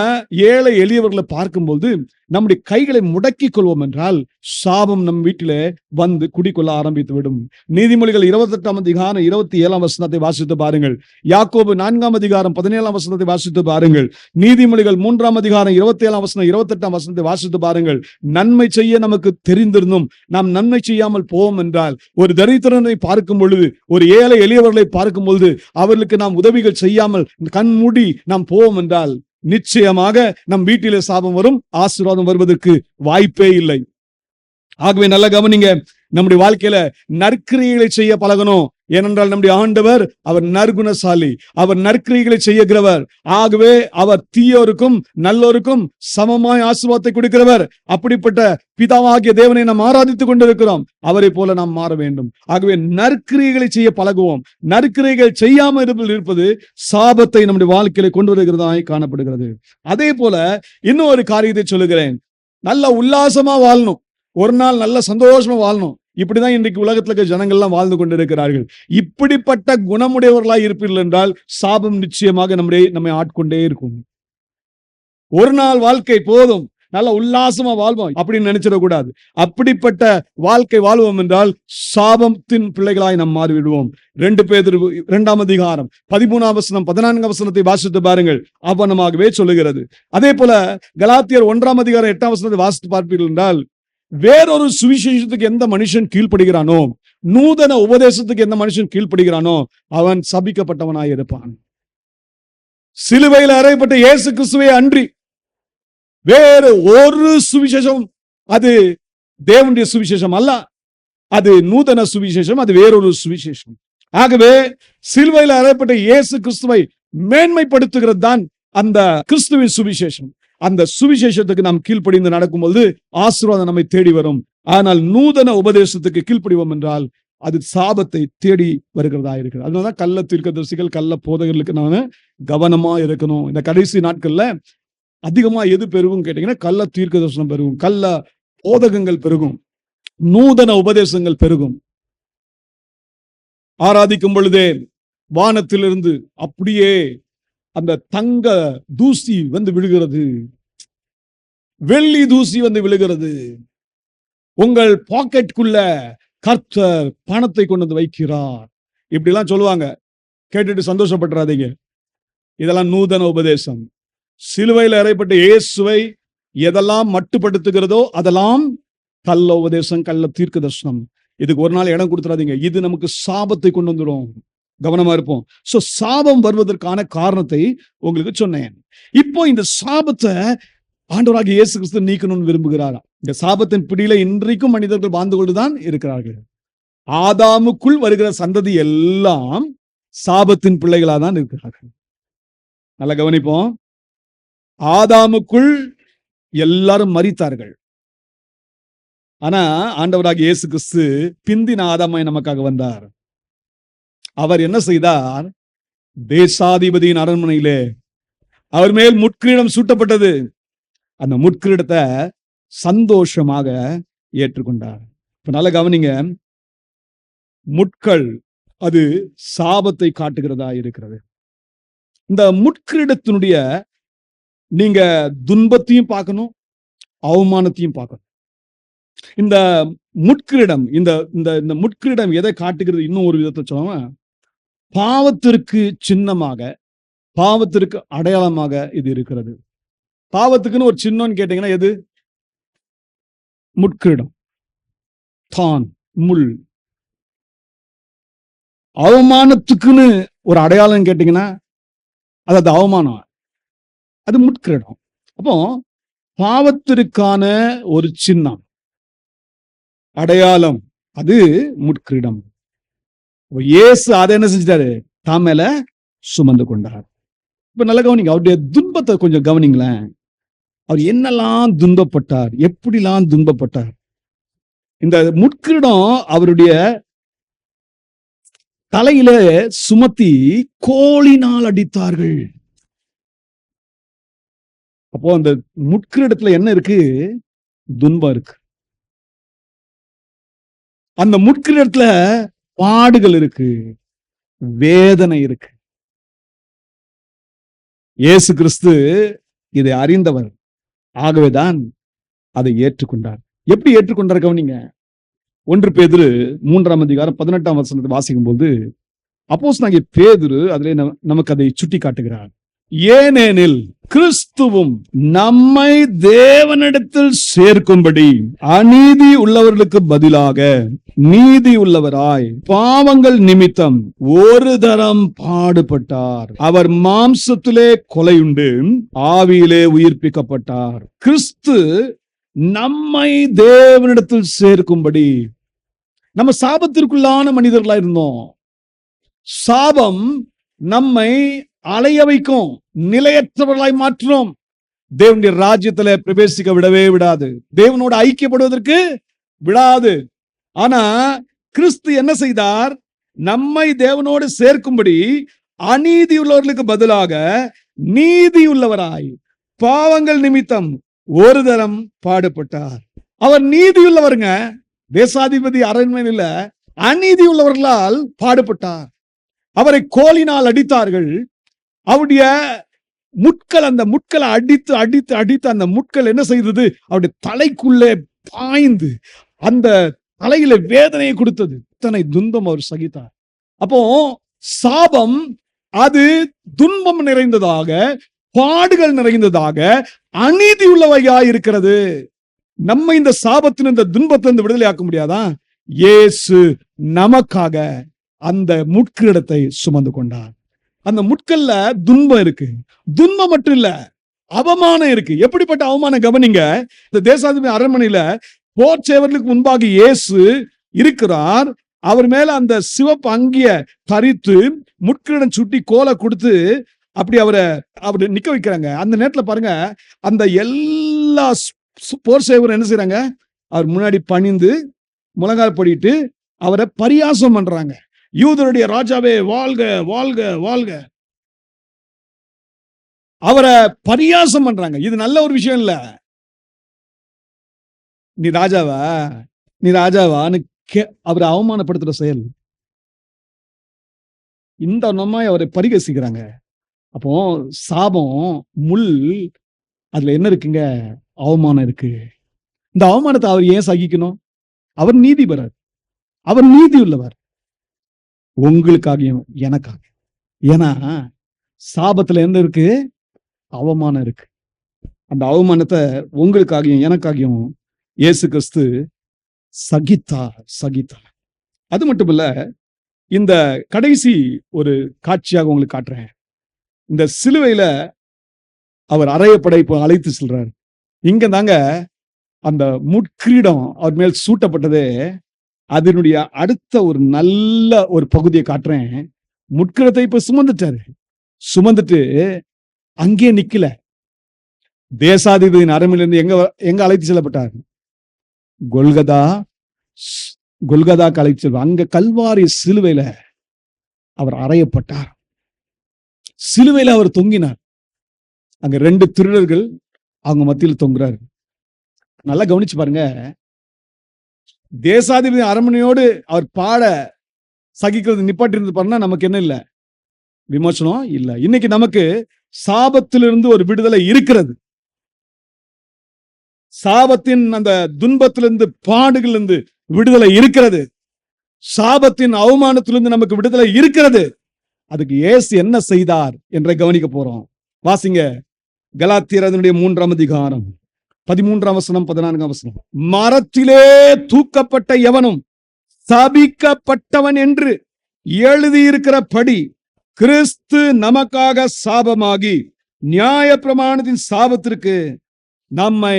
ஏழை எளியவர்களை பார்க்கும்போது நம்முடைய கைகளை முடக்கிக் கொள்வோம் என்றால் சாபம் நம் வீட்டிலே வந்து குடிக்கொள்ள ஆரம்பித்து விடும். நீதிமொழிகள் 28:27 வாசித்து பாருங்கள். யாக்கோபு 4:17 வாசித்து பாருங்கள். நீதிமொழிகள் 3:27 28 வாசித்து பாருங்கள். நன்மை செய்ய நமக்கு தெரிந்திருந்தும் நாம் நன்மை செய்யாமல் போவோம் என்றால், ஒரு தரித்திரனை பார்க்கும் பொழுது, ஒரு ஏழை எளியவர்களை பார்க்கும் பொழுது அவர்களுக்கு நாம் உதவிகள் செய்யாமல் கண்மூடி நாம் போவோம் என்றால் நிச்சயமாக நம் வீட்டிலே சாபம் வரும், ஆசீர்வாதம் வருவதற்கு வாய்ப்பே இல்லை. ஆகவே நல்ல கவனிங்க, நம்முடைய வாழ்க்கையில நற்கிரியைகளை செய்ய பழகணும். ஏனென்றால் நம்முடைய ஆண்டவர் அவர் நற்குணசாலி, அவர் நற்கிரியைகளை செய்கிறவர். ஆகவே அவர் தீயோருக்கும் நல்லோருக்கும் சமமாய் ஆசீர்வாதத்தை கொடுக்கிறவர். அப்படிப்பட்ட பிதாவாகிய தேவனை நாம் ஆராதித்துக் கொண்டிருக்கிறோம். அவரை போல நாம் மாற வேண்டும். ஆகவே நற்கிரியைகளை செய்ய பழகுவோம். நற்கிரியைகள் செய்யாமல் இருப்பது சாபத்தை நம்முடைய வாழ்க்கையில கொண்டு வருகிறதாய் காணப்படுகிறது. அதே போல இன்னும் ஒரு காரியத்தை சொல்லுகிறேன். நல்ல உல்லாசமா வாழணும், ஒரு நாள் நல்ல சந்தோஷமா வாழணும். இப்படிதான் இன்றைக்கு உலகத்துல இருக்க ஜனங்கள்லாம் வாழ்ந்து கொண்டிருக்கிறார்கள். இப்படிப்பட்ட குணமுடையவர்களாய் இருப்பீர்கள் என்றால் சாபம் நிச்சயமாக நம்மை ஆட்கொண்டே இருக்கும். ஒரு நாள் வாழ்க்கை போதும், நல்ல உல்லாசமா வாழ்வோம் அப்படின்னு நினைச்சிடக்கூடாது. அப்படிப்பட்ட வாழ்க்கை வாழ்வோம் என்றால் சாபத்தின் பிள்ளைகளாய் நாம் மாறிவிடுவோம். 2 பேதுரு 2:13 14 வாசித்து பாருங்கள். அவனமாகவே சொல்லுகிறது. அதே போல கலாத்தியர் 1:8 வாசித்து பார்ப்பீர்கள் என்றால், வேறொரு சுவிசேஷத்துக்கு எந்த மனுஷன் கீழ்ப்படுகிறானோ, நூதன உபதேசத்துக்கு எந்த மனுஷன் கீழ்ப்படுகிறானோ அவன் சபிக்கப்பட்டவனாய் இருப்பான். சிலுவையில் அறையப்பட்ட இயேசு கிறிஸ்துவே அன்றி வேறு ஒரு சுவிசேஷம் அது தேவனுடைய சுவிசேஷம் அல்ல. அது நூதன சுவிசேஷம், அது வேறொரு சுவிசேஷம். ஆகவே சிலுவையில் அறையப்பட்ட இயேசு கிறிஸ்துவை மேன்மைப்படுத்துகிறது தான் அந்த கிறிஸ்துவின் சுவிசேஷம். அந்த சுவிசேஷத்துக்கு நாம் கீழ்ப்படிந்து நடக்கும்போது ஆசீர்வாதம் நம்மை தேடி வரும். ஆனால் நூதன உபதேசத்துக்கு கீழ்ப்படிவோம் என்றால் அது சாபத்தை தேடி வருகிறதா இருக்கிறது. அதனாலதான் கள்ள தீர்க்கதரிசிகள், கள்ள போதகர்களுக்கு நாம கவனமா இருக்கணும். இந்த கடைசி நாட்கள்ல அதிகமா எது பெருகும் கேட்டீங்கன்னா, கள்ள தீர்க்கதரிசனம் பெருகும், கள்ள போதகங்கள் பெருகும், நூதன உபதேசங்கள் பெருகும். ஆராதிக்கும் பொழுதே வானத்திலிருந்து அப்படியே அந்த தங்க தூசி வந்து விழுகிறது, வெள்ளி தூசி வந்து விழுகிறது. உங்கள் பாக்கெட்டுக்குள்ள கர்த்தர் பணத்தை கொண்டு வந்து வைக்கிறார், இப்படி எல்லாம் சொல்லுவாங்க. கேட்டுட்டு சந்தோஷப்பட்டுறாதீங்க. இதெல்லாம் நூதன உபதேசம். சிலுவையில் அறையப்பட்ட இயேசுவை எதெல்லாம் மட்டுப்படுத்துகிறதோ அதெல்லாம் கள்ள உபதேசம், கள்ள தீர்க்க தரிசனம். இதுக்கு ஒரு நாள் இடம் கொடுத்துறாதீங்க. இது நமக்கு சாபத்தை கொண்டு வந்துடும். கவனமா இருப்போம். சோ சாபம் வருவதற்கான காரணத்தை உங்களுக்கு சொன்னேன். இப்போ இந்த சாபத்தை ஆண்டவராகிய இயேசு கிறிஸ்து நீக்கணும்னு விரும்புகிறாரா? இந்த சாபத்தின் பிடியில இன்றைக்கும் மனிதர்கள் வாழ்ந்து கொண்டுதான் இருக்கிறார்கள். ஆதாமுக்குள் வருகிற சந்ததி எல்லாம் சாபத்தின் பிள்ளைகளா தான் இருக்கிறார்கள். நல்லா கவனிப்போம். ஆதாமுக்குள் எல்லாரும் மரித்தார்கள். ஆனா ஆண்டவராகிய இயேசு கிறிஸ்து பிந்தின ஆதாமாய் நமக்காக வந்தார். அவர் என்ன செய்தார்? தேசாதிபதியின் அரண்மனையிலே அவர் மேல் முட்கிரீடம் சூட்டப்பட்டது. அந்த முட்கிரீடத்தை சந்தோஷமாக ஏற்றுக்கொண்டார். இப்ப நல்ல கவனிங்க, முட்கள் அது சாபத்தை காட்டுகிறதா இருக்கிறது. இந்த முட்கிரீடத்தினுடைய நீங்க துன்பத்தையும் பார்க்கணும், அவமானத்தையும் பார்க்கணும். இந்த முட்கிரீடம் இந்த முட்கிரீடம் எதை காட்டுகிறது? இன்னும் ஒரு விதத்தை சொல்லுவாங்க, பாவத்திற்கு சின்னமாக, பாவத்திற்கு அடையாளமாக இது இருக்கிறது. பாவத்துக்குன்னு ஒரு சின்னம்னு கேட்டீங்கன்னா எது? முட்கிரீடம், தான், முள். அவமானத்துக்குன்னு ஒரு அடையாளம் கேட்டீங்கன்னா அது அவமானம், அது முட்கிரீடம். அப்போ பாவத்திற்கான ஒரு சின்னம், அடையாளம், அது முட்கிரீடம். இயேசு அதை என்ன செஞ்சிட்டாரு? தான் மேல சுமந்து கொண்டார். இப்ப நல்லா கவனிங்க, அவருடைய துன்பத்தை கொஞ்சம் கவனிங்களேன். அவர் என்னெல்லாம் துன்பப்பட்டார், எப்படிலாம் துன்பப்பட்டார். இந்த முட்கிரீடம் அவருடைய தலையில சுமத்தி கோலினால் அடித்தார்கள். அப்போ அந்த முட்கிரீடத்துல என்ன இருக்கு? துன்பம் இருக்கு. அந்த முட்கிரீடத்துல பாடுகள் இருக்கு, வேதனை இருக்கு. இயேசு கிறிஸ்து இதை அறிந்தவர், ஆகவேதான் அதை ஏற்றுக்கொண்டார். எப்படி ஏற்றுக்கொண்டார் கவனிங்க. 1 பேதுரு 3:18 வாசிக்கும் போது அப்போஸ்தலனாகிய பேதுரு அதிலே நமக்கு அதை சுட்டி காட்டுகிறார். ஏனெனில் கிறிஸ்துவும் நம்மை தேவனிடத்தில் சேர்க்கும்படி அநீதி உள்ளவர்களுக்கு பதிலாக நீதி உள்ளவராய் பாவங்கள் நிமித்தம் ஒரு தரம் பாடுபட்டார். அவர் மாம்சத்திலே கொலையுண்டு ஆவியிலே உயிர்ப்பிக்கப்பட்டார். கிறிஸ்து நம்மை தேவனிடத்தில் சேர்க்கும்படி. நம்ம சாபத்திற்குள்ளான மனிதர்களா இருந்தோம். சாபம் நம்மை அலைய வைக்கும், நிலையற்றவர்களாய் மாற்றும், தேவனுடைய ராஜ்யத்துல பிரவேசிக்க விடவே விடாது, தேவனோட ஐக்கியப்படுவதற்கு விடாது. ஆனா கிறிஸ்து என்ன செய்தார்? நம்மை தேவனோடு சேர்க்கும்படி அநீதி உள்ளவர்களுக்கு பதிலாக நீதி உள்ளவராய் பாவங்கள் நிமித்தம் ஒரு தரம் பாடுபட்டார். அவர் நீதி உள்ளவருங்க, தேசாதிபதி அரண்மனையில அநீதி உள்ளவர்களால் பாடுபட்டார். அவரை கோலினால் அடித்தார்கள். அவருடைய முட்கள், அந்த முட்களை அடித்து அடித்து அடித்து அந்த முட்கள் என்ன செய்தது? அவருடைய தலைக்குள்ளே பாய்ந்து அந்த தலையில வேதனையை கொடுத்தது. இத்தனை துன்பம் அவர் சகித்தார். அப்போ சாபம் அது துன்பம் நிறைந்ததாக, பாடுகள் நிறைந்ததாக, அநீதி உள்ளவையா இருக்கிறது. நம்ம இந்த சாபத்தின் இந்த துன்பத்திலிருந்து விடுதலை ஆக்க முடியாதா? இயேசு நமக்காக அந்த முட்கிரீடத்தை சுமந்து கொண்டார். அந்த முட்கள்ல துன்பம் இருக்கு. துன்பம் மட்டும் இல்ல, அவமானம் இருக்கு. எப்படிப்பட்ட அவமானம் கவனிங்க. இந்த தேசாதிபதி அரண்மனையில போர் சேவர்களுக்கு முன்பாக இயேசு இருக்கிறார். அவர் மேல அந்த சிவப்பு அங்கிய தரித்து முட்கிரீடம் சுட்டி கோலை கொடுத்து அப்படி அவரை நிக்க வைக்கிறாங்க. அந்த நேரத்துல பாருங்க, அந்த எல்லா போர் சேவரும் என்ன செய்யறாங்க? அவர் முன்னாடி பணிந்து முழங்கால் படிட்டு அவரை பரியாசம் பண்றாங்க. யூதருடைய ராஜாவே வாழ்க வாழ்க வாழ்க, அவரை பரியாசம் பண்றாங்க. இது நல்ல ஒரு விஷயம் இல்ல. நீ ராஜாவா, நீ ராஜாவான்னு அவரை அவமானப்படுத்துற செயல். இந்த நோமாய் அவரை பரிகசிக்கிறாங்க. அப்போ சாபம், முள், அதுல என்ன இருக்குங்க? அவமானம் இருக்கு. இந்த அவமானத்தை அவர் ஏன் சகிக்கணும்? அவர் நீதிபரர், அவர் நீதி உள்ளவர், உங்களுக்காகவும் எனக்காக. ஏன்னா சாபத்துல என்ன இருக்கு? அவமானம் இருக்கு. அந்த அவமானத்தை உங்களுக்காகவும் எனக்காகவும் இயேசு கிறிஸ்து சகித்தார். அது மட்டும் இல்ல, இந்த கடைசி ஒரு காட்சியாக உங்களுக்கு காட்டுறேன். இந்த சிலுவையில அவர் அறையப்படை இப்போ அழைத்து செல்றார். இங்க தாங்க அந்த முட்கிரீடம் அவர் மேல் சூட்டப்பட்டதே. அதனுடைய அடுத்த ஒரு நல்ல ஒரு பகுதியை காட்டுறேன். முட்கிரீடத்தை இப்ப சுமந்துட்டு அங்கே நிக்கல. தேசாதிபதியின் அரண்மனையிலிருந்து எங்க அழைத்து செல்லப்பட்டார்? கொல்கதா அழைத்து செல்வார். அங்க கல்வாரி சிலுவையில அவர் அறையப்பட்டார். சிலுவையில அவர் தொங்கினார். அங்க 2 திருடர்கள் அவங்க மத்தியில் தொங்குறாரு. நல்லா கவனிச்சு பாருங்க. தேசாதிபதி அரண்மனையோடு அவர் பாட சகிக்கிறது நிப்பாட்டி இருந்து பாருன்னா நமக்கு என்ன இல்ல? விமர்சனம் இல்ல. இன்னைக்கு நமக்கு சாபத்திலிருந்து ஒரு விடுதலை இருக்கிறது. சாபத்தின் அந்த துன்பத்திலிருந்து, பாடுகளிலிருந்து விடுதலை இருக்கிறது. சாபத்தின் அவமானத்திலிருந்து நமக்கு விடுதலை இருக்கிறது. அதுக்கு இயேசு என்ன செய்தார் என்ற கவனிக்க போறோம். வாசிங்க கலாத்தியர் அதனுடைய 3ஆம் அதிகாரம் 13ஆம் வசனம் 14ஆம் வசனம். மரத்திலே தூக்கப்பட்ட எவனும் சபிக்கப்பட்டவன் என்று எழுதியிருக்கிறபடி கிறிஸ்து நமக்காக சாபமாகி நியாய பிரமாணத்தின் சாபத்திற்கு நம்மை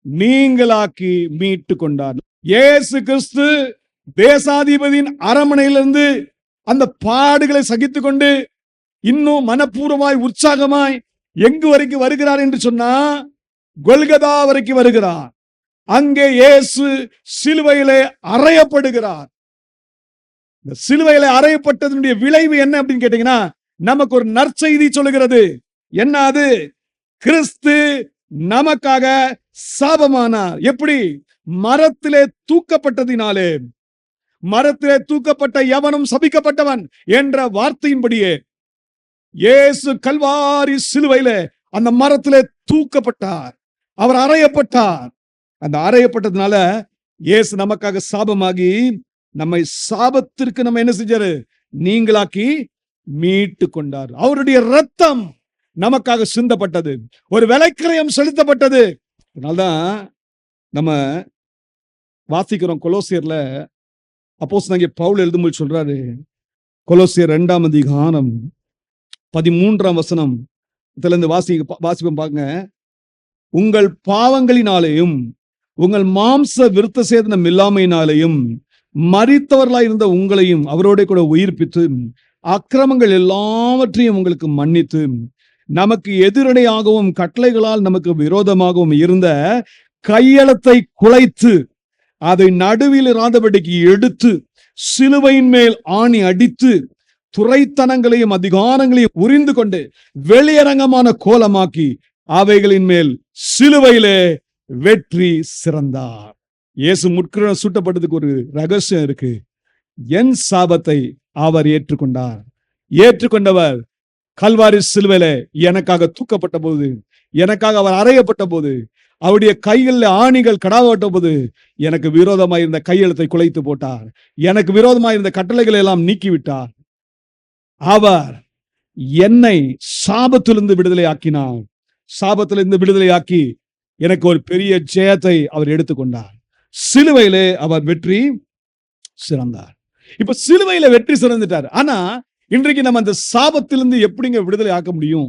நீங்களாக்கி மீட்டு கொண்டார். இயேசு கிறிஸ்து தேசாதிபதியின் அரமனையிலிருந்து அந்த பாடுகளை சகித்துக் கொண்டு இன்னும் மனப்பூர்வமாய் உற்சாகமாய் எங்கு வரைக்கும் வருகிறார் என்று சொன்னா கொல்கதா வரைக்கும் வருகிறார். அங்கே இயேசு சிலுவையிலே அறையப்படுகிறார். இந்த சிலுவையிலே அறையப்பட்டதனுடைய விளைவு என்ன அப்படின்னு கேட்டீங்கன்னா, நமக்கு ஒரு நற்செய்தி சொல்லுகிறது. என்ன அது? கிறிஸ்து நமக்காக சாபமானார். எப்படி? மரத்திலே தூக்கப்பட்டதினாலே. மரத்திலே தூக்கப்பட்ட எவனும் சபிக்கப்பட்டவன் என்ற வார்த்தையின்படியே இயேசு கல்வாரி சிலுவையிலே அந்த மரத்திலே தூக்கப்பட்டார். அவர் அறையப்பட்டார். அந்த அறையப்பட்டதுனால இயேசு நமக்காக சாபமாகி நம்மை சாபத்திற்கு நம்ம என்ன செஞ்சாரு? நீங்களாக்கி மீட்டு கொண்டார். அவருடைய ரத்தம் நமக்காக சிந்தப்பட்டது. ஒரு விலைக்கிரயம் செலுத்தப்பட்டது. அதனால்தான் நம்ம வாசிக்கிறோம் கொலோசியர்ல அப்போஸ்தலனாகிய பவுல் எழுதும்போது சொல்றாரு, கொலோசியர் 2ஆம் அதிகாரம் 13ஆம் வசனம் இதிலிருந்து வாசிப்போம் பாருங்க. உங்கள் பாவங்களினாலேயும் உங்கள் மாம்ச விருத்த சேதனம் இல்லாமையினாலேயும் மரித்தவர்களாய் இருந்த உங்களையும் அவரோட கூட உயிர்ப்பித்து அக்கிரமங்கள் எல்லாவற்றையும் உங்களுக்கு மன்னித்து நமக்கு எதிரடையாகவும் கட்டளைகளால் நமக்கு விரோதமாகவும் இருந்த கையெழுத்தை குலைத்து அதை நடுவில் இராதபடிக்கு எடுத்து சிலுவையின் மேல் ஆணி அடித்து துரைத்தனங்களையும் அதிகாரங்களையும் உரிந்து கொண்டு வெளியரங்கமான கோலமாக்கி அவைகளின் மேல் சிலுவையிலே வெற்றி சிறந்தார். இயேசு முட்கிரம் சூட்டப்பட்டதுக்கு ஒரு ரகசியம் இருக்கு. என் சாபத்தை அவர் ஏற்றுக்கொண்டார். ஏற்றுக்கொண்டவர் கல்வாரி சிலுவையிலே எனக்காக தூக்கப்பட்ட போது, எனக்காக அவர் அறையப்பட்ட போது, அவருடைய கைகளில் ஆணிகள் கடாவட்ட போது எனக்கு விரோதமாக இருந்த கையெழுத்தை குலைத்து போட்டார். எனக்கு விரோதமாக இருந்த கட்டளைகளை எல்லாம் நீக்கிவிட்டார். அவர் என்னை சாபத்திலிருந்து விடுதலை ஆக்கினார். சாபத்திலிருந்து விடுதலை ஆக்கி எனக்கு ஒரு பெரிய ஜெயத்தை அவர் எடுத்துக்கொண்டார். சிலுவையிலே அவர் வெற்றி சிறந்தார். இப்ப சிலுவையில வெற்றி சிறந்துட்டார். ஆனா இன்றைக்கு நம்ம அந்த சாபத்திலிருந்து எப்படிங்க விடுதலை ஆக்க முடியும்?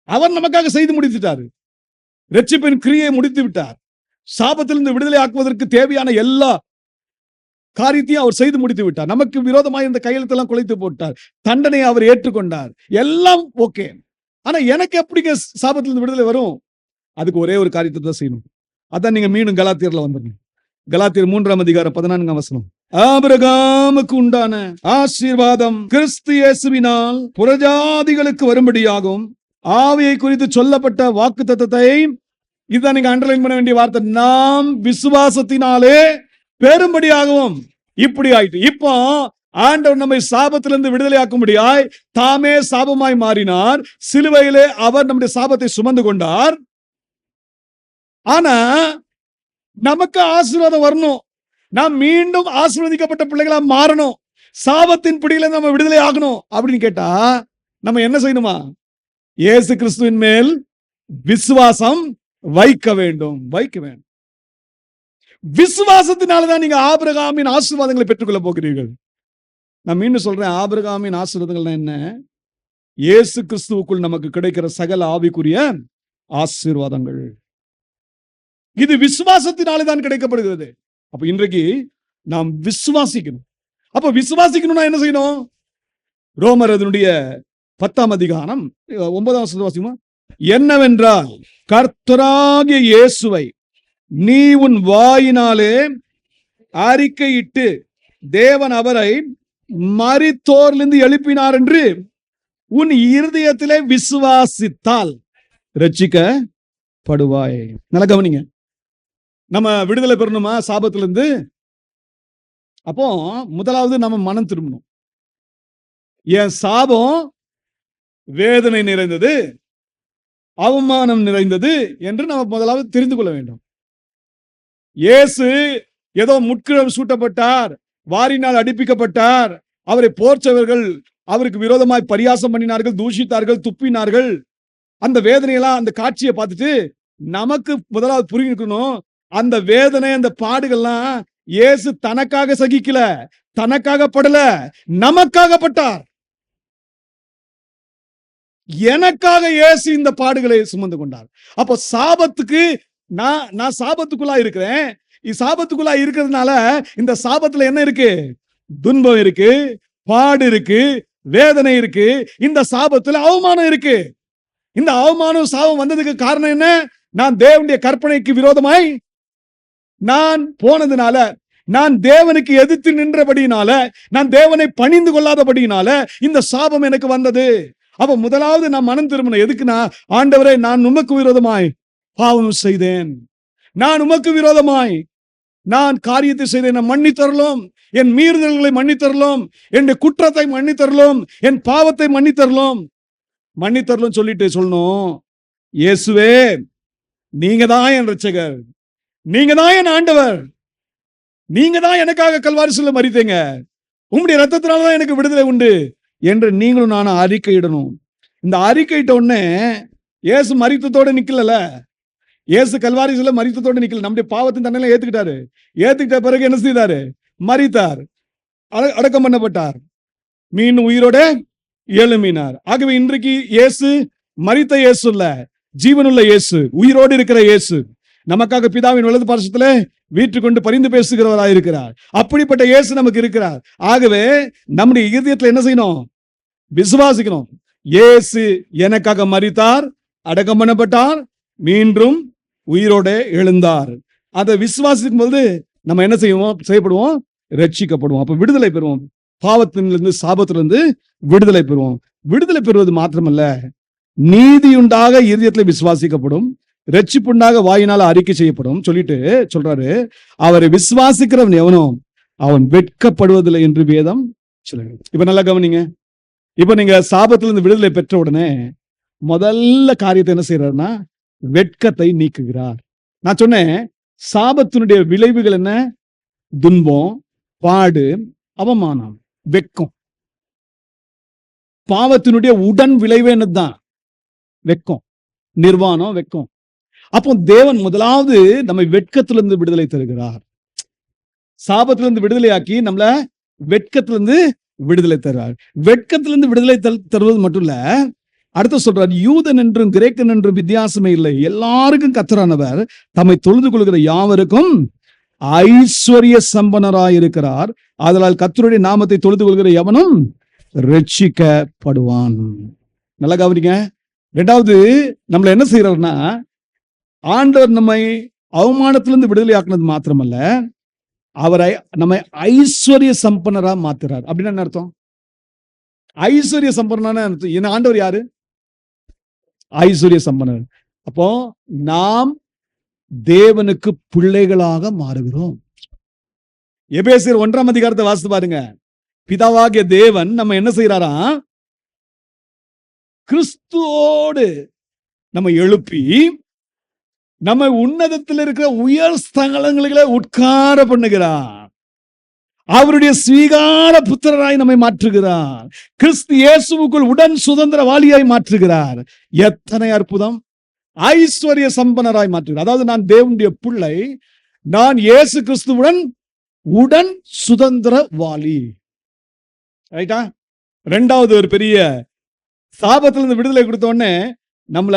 அவர் நமக்காக செய்து முடித்துட்டாரு. இரட்சிப்பின் கிரியை முடித்து விட்டார். சாபத்திலிருந்து விடுதலை ஆக்குவதற்கு தேவையான எல்லா காரியத்தையும் அவர் செய்து முடித்து விட்டார். நமக்கு விரோதமாக இருந்த கையெழுத்தெல்லாம் குலைத்து போட்டார். தண்டனை அவர் ஏற்றுக்கொண்டார். எல்லாம் ஓகே. ஆனா எனக்கு எப்படிங்க சாபத்திலிருந்து விடுதலை வரும்? அதுக்கு ஒரே ஒரு காரியத்தை தான் செய்யணும். அதான் நீங்க மீண்டும் கலாத்தியர்ல வந்துருங்க. கலாத்தியர் 3ஆம் அதிகாரம் 14ஆம் வசனம். ஆபிரகாமுக்கு உண்டான ஆசீர்வாதம் கிறிஸ்து இயேசுவினால் புறஜாதிகளுக்கு வரும்படியாகும் ஆவியை குறித்து சொல்லப்பட்ட வாக்குத்தத்தத்தை, இதுதான் நீங்க அண்டர்லைன் பண்ண வேண்டிய வார்த்தை, நாம் விசுவாசத்தினாலே பெரும்படியாகவும். இப்படி ஆயிட்டு இப்போ ஆண்டவர் நம்மை சாபத்திலிருந்து விடுதலை ஆக்கும்படியாய் தாமே சாபமாய் மாறினார். சிலுவையிலே அவர் நம்முடைய சாபத்தை சுமந்து கொண்டார். ஆனா நமக்கு ஆசீர்வாதம் வரணும். நாம் மீண்டும் ஆசீர்வதிக்கப்பட்ட பிள்ளைகளா மாறணும். சாபத்தின் பிடியில நம்ம விடுதலை ஆகணும் அப்படின்னு கேட்டா நம்ம என்ன செய்யணுமா? இயேசு கிறிஸ்துவின் மேல் விசுவாசம் வைக்க வேண்டும். விசுவாசத்தினாலதான் நீங்க ஆபிரகாமின் ஆசீர்வாதங்களை பெற்றுக்கொள்ள போகிறீர்கள். நான் மீண்டும் சொல்றேன், ஆபிரகாமின் ஆசீர்வாதங்கள் என்ன? இயேசு கிறிஸ்துவுக்குள் நமக்கு கிடைக்கிற சகல ஆவிக்குரிய ஆசீர்வாதங்கள். இது விசுவாசத்தினால்தான் கிடைக்கப்படுகிறது. அப்ப இன்றைக்கு நாம் விசுவாசிக்கணும். அப்ப விசுவாசிக்கணும்னா என்ன செய்யணும்? ரோமர் அதனுடைய 10ஆம் அதிகாரம் 9ஆம் வசனத்தை வாசிக்குமா? என்னவென்றால் கர்த்தராகிய இயேசுவை நீ உன் வாயினாலே அறிக்கையிட்டு தேவன் அவரை மரித்தோரிலிருந்து எழுப்பினார் என்று உன் இருதயத்திலே விசுவாசித்தால் ரட்சிக்கப்படுவாய். நல்லா கவனிங்க. நம்ம விடுதலை பெறணுமா சாபத்திலிருந்து? அப்போ முதலாவது நம்ம மனம் திரும்பணும். என் சாபம் வேதனை நிறைந்தது, அவமானம் நிறைந்தது என்று நம்ம முதலாவது தெரிந்து கொள்ள வேண்டும். இயேசு ஏதோ முட்கிரம் சூட்டப்பட்டார், வாரினால் அடிப்பிக்கப்பட்டார், அவரை போர்ச்சவர்கள் அவருக்கு விரோதமாய் பரியாசம் பண்ணினார்கள், தூஷித்தார்கள், துப்பினார்கள். அந்த வேதனையெல்லாம், அந்த காட்சியை பார்த்துட்டு நமக்கு முதலாவது புரிஞ்சுக்கணும், அந்த வேதனை, அந்த பாடுகள்லாம் இயேசு தனக்காக சகிக்கல, தனக்காக படல, நமக்காக பட்டார். எனக்காக இயேசு இந்த பாடுகளை சுமந்து கொண்டார். அப்போ சாபத்துக்கு நான் சாபத்துக்குள்ளா இருக்கிறேன். சாபத்துக்குள்ளா இருக்கிறதுனால இந்த சாபத்துல என்ன இருக்கு? துன்பம் இருக்கு, பாடு இருக்கு, வேதனை இருக்கு. இந்த சாபத்துல அவமானம் இருக்கு. இந்த அவமானம் சாபம் வந்ததுக்கு காரணம் என்ன? நான் தேவனுடைய கற்பனைக்கு விரோதமாய் நான் போனதுனால, நான் தேவனுக்கு எதிர்த்து நின்றபடியினால, நான் தேவனை பணிந்து கொள்ளாதபடியினால இந்த சாபம் எனக்கு வந்தது. அப்ப முதலாவது நான் மனம் திரும்பணும். எதுக்குன்னா, ஆண்டவரே, நான் உமக்கு விரோதமாய் பாவம் செய்தேன், நான் உமக்கு விரோதமாய் நான் காரியத்தை செய்தேன், மன்னித்தரலும், என் மீறுதல்களை மன்னித்தரலும், என் குற்றத்தை மன்னித்தரலும், என் பாவத்தை மன்னித்தரலும் சொல்லிட்டு சொல்லணும், இயேசுவே, நீங்க தான் என் இரட்சகர், நீங்க தான் என் ஆண்டவர், நீங்க தான் எனக்காக கல்வாரி சிலுவையில் மரித்தீங்க, உங்களுடைய ரத்தத்தினால்தான் எனக்கு விடுதலை உண்டு என்று நீங்களும் நானும் அறிக்கையிடணும். இந்த அறிக்கையிட்ட உடனே இயேசு மரித்தத்தோட நிக்கல, இயேசு கல்வாரி சிலுவையில் மரித்தத்தோட நிக்கல, நம்முடைய பாவத்தின் தண்டனை ஏத்துக்கிட்டாரு. ஏத்துக்கிட்ட பிறகு என்ன செய்தாரு? மரித்தார், அடக்கம் பண்ணப்பட்டார், மீண்டும் உயிரோட எழும்பினார். ஆகவே இன்றைக்கு இயேசு மரித்த இயேசு இல்ல, ஜீவனுள்ள இயேசு, உயிரோடு இருக்கிற இயேசு, நமக்காக பிதாவின் வலது பார்சத்திலே வீட்டு கொண்டு பரிந்து பேசுகிறவராய் இருக்கிறார். அப்படிப்பட்ட இயேசு நமக்கு இருக்கிறார். ஆகவே நம்முடைய இதயத்தில் என்ன செய்யணும்? விசுவாசிக்கணும். இயேசு எனக்காக மரித்தார், அடக்கம் பண்ணப்பட்டார், மீண்டும் உயிரோட எழுந்தார். அதை விசுவாசிக்கும் போது நம்ம என்ன செய்யப்படுவோம்? ரட்சிக்கப்படுவோம். அப்ப விடுதலை பெறுவோம். பாவத்திலிருந்து, சாபத்திலிருந்து விடுதலை பெறுவோம். விடுதலை பெறுவது மாத்திரமல்ல, நீதியுண்டாக இதயத்தில் விசுவாசிக்கப்படும், ரட்சிப்புண்டாக வாயினால அறிக்கை செய்யப்படும் சொல்லிட்டு சொல்றாரு, அவரை விசுவாசிக்கிறவன் எவனோ அவன் வெட்கப்படுவதில்லை என்று வேதம் சொல்லுங்க. இப்ப நல்லா கவனிங்க. இப்ப நீங்க சாபத்திலிருந்து விடுதலை பெற்ற உடனே முதல்ல காரியத்தை என்ன செய்யறாருன்னா, வெட்கத்தை நீக்குகிறார். நான் சொன்னேன், சாபத்தினுடைய விளைவுகள் என்ன? துன்பம், பாடு, அவமானம், வெட்கம். பாவத்தினுடைய உடன் விளைவு என்னதுதான்? வெட்கம், நிர்வாணம், வெட்கம். அப்போ தேவன் முதலாவது நம்மை வெட்கத்திலிருந்து விடுதலை தருகிறார். சாபத்திலிருந்து விடுதலையாக்கி நம்மள வெட்கத்திலிருந்து விடுதலை தருவார். வெட்கத்திலிருந்து விடுதலை தருவது மட்டும் இல்ல, அடுத்து சொல்றார், யூதன் என்றும் கிரேக்கன் என்றும் வித்தியாசமே இல்லை, எல்லாருக்கும் கர்த்தரானவர் தம்மை தொழுது கொள்கிற யாவருக்கும் ஐஸ்வர்ய சம்பனராய் இருக்கிறார். ஆதலால் கர்த்தருடைய நாமத்தை தொழுது கொள்கிற எவனும் ரட்சிக்கப்படுவான். நல்லா கவனிங்க. இரண்டாவது, நம்மள என்ன செய்யறாருன்னா, ஆண்டவர் நம்மை அவமானத்திலிருந்து விடுதலை ஆக்குனது மாத்திரமல்ல, அவரை நம்மை ஐஸ்வர்ய சம்பனரா மாத்துறார். அப்படின்னா என்ன அர்த்தம்? ஐஸ்வர்ய சம்பனரான அர்த்தம் என்ன? ஆண்டவர் யாரு? ஐஸ்வர்ய சம்பனர். அப்போ நாம் தேவனுக்கு பிள்ளைகளாக மாறுகிறோம். எபேசியர் 1ஆம் அதிகாரத்தை வாசித்து பாருங்க. பிதாவாகிய தேவன் நம்ம என்ன செய்யறாரா? கிறிஸ்துவோடு நம்ம எழுப்பி நம்ம உன்னதத்தில் இருக்கிற உயர் ஸ்தலங்களிலே உட்கார பண்ணுகிறார். அவருடைய ஸ்வீகார புத்திரராய் நம்மை மாற்றுகிறார். கிறிஸ்து இயேசுவுக்குள் உடன் சுதந்திரவாளியாய் மாற்றுகிறார். எத்தனை அற்புதம்! ஐஸ்வர்ய சம்பனராய் மாற்றுகிறார். அதாவது நான் தேவனுடைய பிள்ளை, நான் இயேசு கிறிஸ்துவுடன் உடன் சுதந்திரவாளி. ரைட்டா? இரண்டாவது ஒரு பெரிய சாபத்திலிருந்து விடுதலை கொடுத்த உடனே நம்மள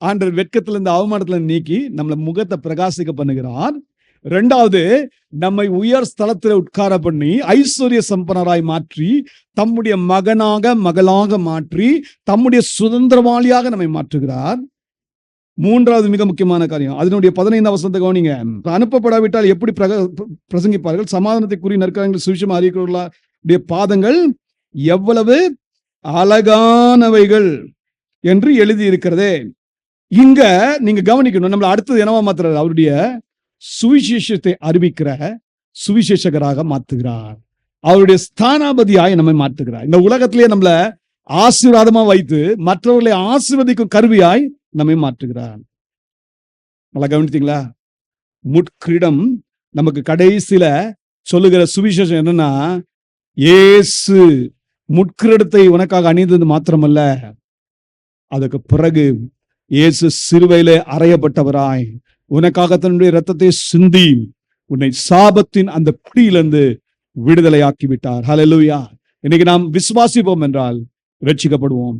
ஆண்டவர் வெட்கத்திலிருந்து, அவமானத்திலிருந்து நீக்கி நம்மள முகத்தை பிரகாசிக்க பண்ணுகிறார். இரண்டாவது, நம்மை உயர் ஸ்தலத்தில் உட்கார பண்ணி ஐஸ்வர்ய சம்பனராய் மாற்றி தம்முடைய மகளாக மாற்றி தம்முடைய சுதந்திரவாளியாக நம்மை மாற்றுகிறார். மூன்றாவது மிக முக்கியமான காரியம், அதனுடைய 15ஆம் வசனத்தை கவனிங்க. அனுப்பப்படாவிட்டால் எப்படி பிரசங்கிப்பார்கள்? சமாதானத்தை கூறி நற்காரியங்களை சுவிசேஷம் அறிவிக்கிறவர்களுடைய பாதங்கள் எவ்வளவு அழகானவைகள் என்று எழுதி இருக்கிறதே. இங்க நீங்க கவனிக்கணும், நம்மள அடுத்தது என்னவா மாத்துறாரு? அவருடைய சுவிசேஷத்தை அறிவிக்கிற சுவிசேஷகராக மாத்துகிறார். அவருடைய ஸ்தானாபதியாய் நம்மை மாற்றுகிறார். இந்த உலகத்திலேயே நம்மள ஆசீர்வாதமா வைத்து மற்றவர்களை ஆசீர்வதிக்கும் கருவியாய் நம்மை மாற்றுகிறார். நல்லா கவனித்தீங்களா? முட்கிரீடம் நமக்கு கடைசியில சொல்லுகிற சுவிசேஷம் என்னன்னா, இயேசு முட்கிரீடத்தை உனக்காக அணிந்தது மாத்திரமல்ல, அதுக்கு பிறகு இயேசு சிலுவையிலே அறையப்பட்டவராய் உனக்காக தன்னுடைய இரத்தத்தை சிந்தி உன்னை சாபத்தின் அந்த பிடியிலிருந்து விடுதலையாக்கி விட்டார். ஹல்லேலூயா. இன்னைக்கு நாம் விசுவாசிப்போம் என்றால் ரட்சிக்கப்படுவோம்.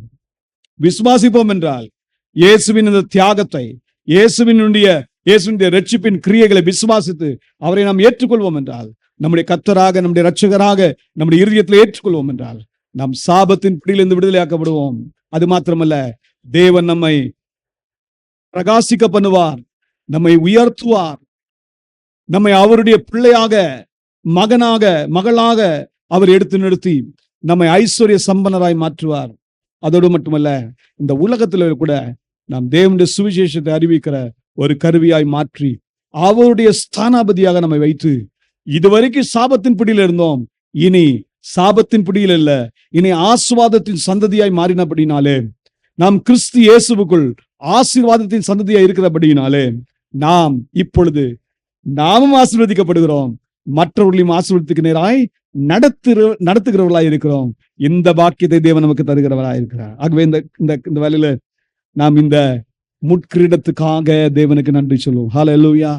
விசுவாசிப்போம் என்றால் இயேசுவின் இந்த தியாகத்தை, இயேசுவினுடைய ரட்சிப்பின் கிரியைகளை விசுவாசித்து அவரை நாம் ஏற்றுக்கொள்வோம் என்றால், நம்முடைய கர்த்தராக, நம்முடைய இரட்சகராக நம்முடைய இருதயத்தில் ஏற்றுக்கொள்வோம் என்றால், நாம் சாபத்தின் பிடியிலிருந்து விடுதலையாக்கப்படுவோம். அது மாத்திரமல்ல, தேவன் நம்மை பிரகாசிக்க பண்ணுவார், நம்மை உயர்த்துவார், நம்மை அவருடைய பிள்ளையாக, மகனாக, மகளாக அவர் எடுத்து நிறுத்தி நம்மை ஐஸ்வர்ய சம்பனராய் மாற்றுவார். அதோடு மட்டுமல்ல, இந்த உலகத்தில் கூட நாம் தேவனுடைய சுவிசேஷத்தை அறிவிக்கிற ஒரு கருவியாய் மாற்றி அவருடைய ஸ்தானாபதியாக நம்மை வைத்து, இதுவரைக்கும் சாபத்தின் பிடியில் இருந்தோம், இனி சாபத்தின் பிடியில் இல்ல, இனி ஆசீர்வாதத்தின் சந்ததியாய் மாறினபடினாலே, நாம் கிறிஸ்து இயேசுவுக்குள் ஆசீர்வாதத்தின் சந்ததியாய் இருக்கிறபடினாலே, நாம் இப்பொழுது நாமும் ஆசீர்வதிக்கப்படுகிறோம், மற்றவர்களையும் ஆசீர்வாதத்துக்கு நேராய் நடத்துகிறவர்களாய் இருக்கிறோம். இந்த பாக்கியத்தை தேவன் நமக்கு தருகிறவராய் இருக்கிறார். ஆகவே இந்த வேளையில நாம் இந்த முட்கிரீடத்துக்காக தேவனுக்கு நன்றி சொல்லுவோம். ஹல்லேலூயா.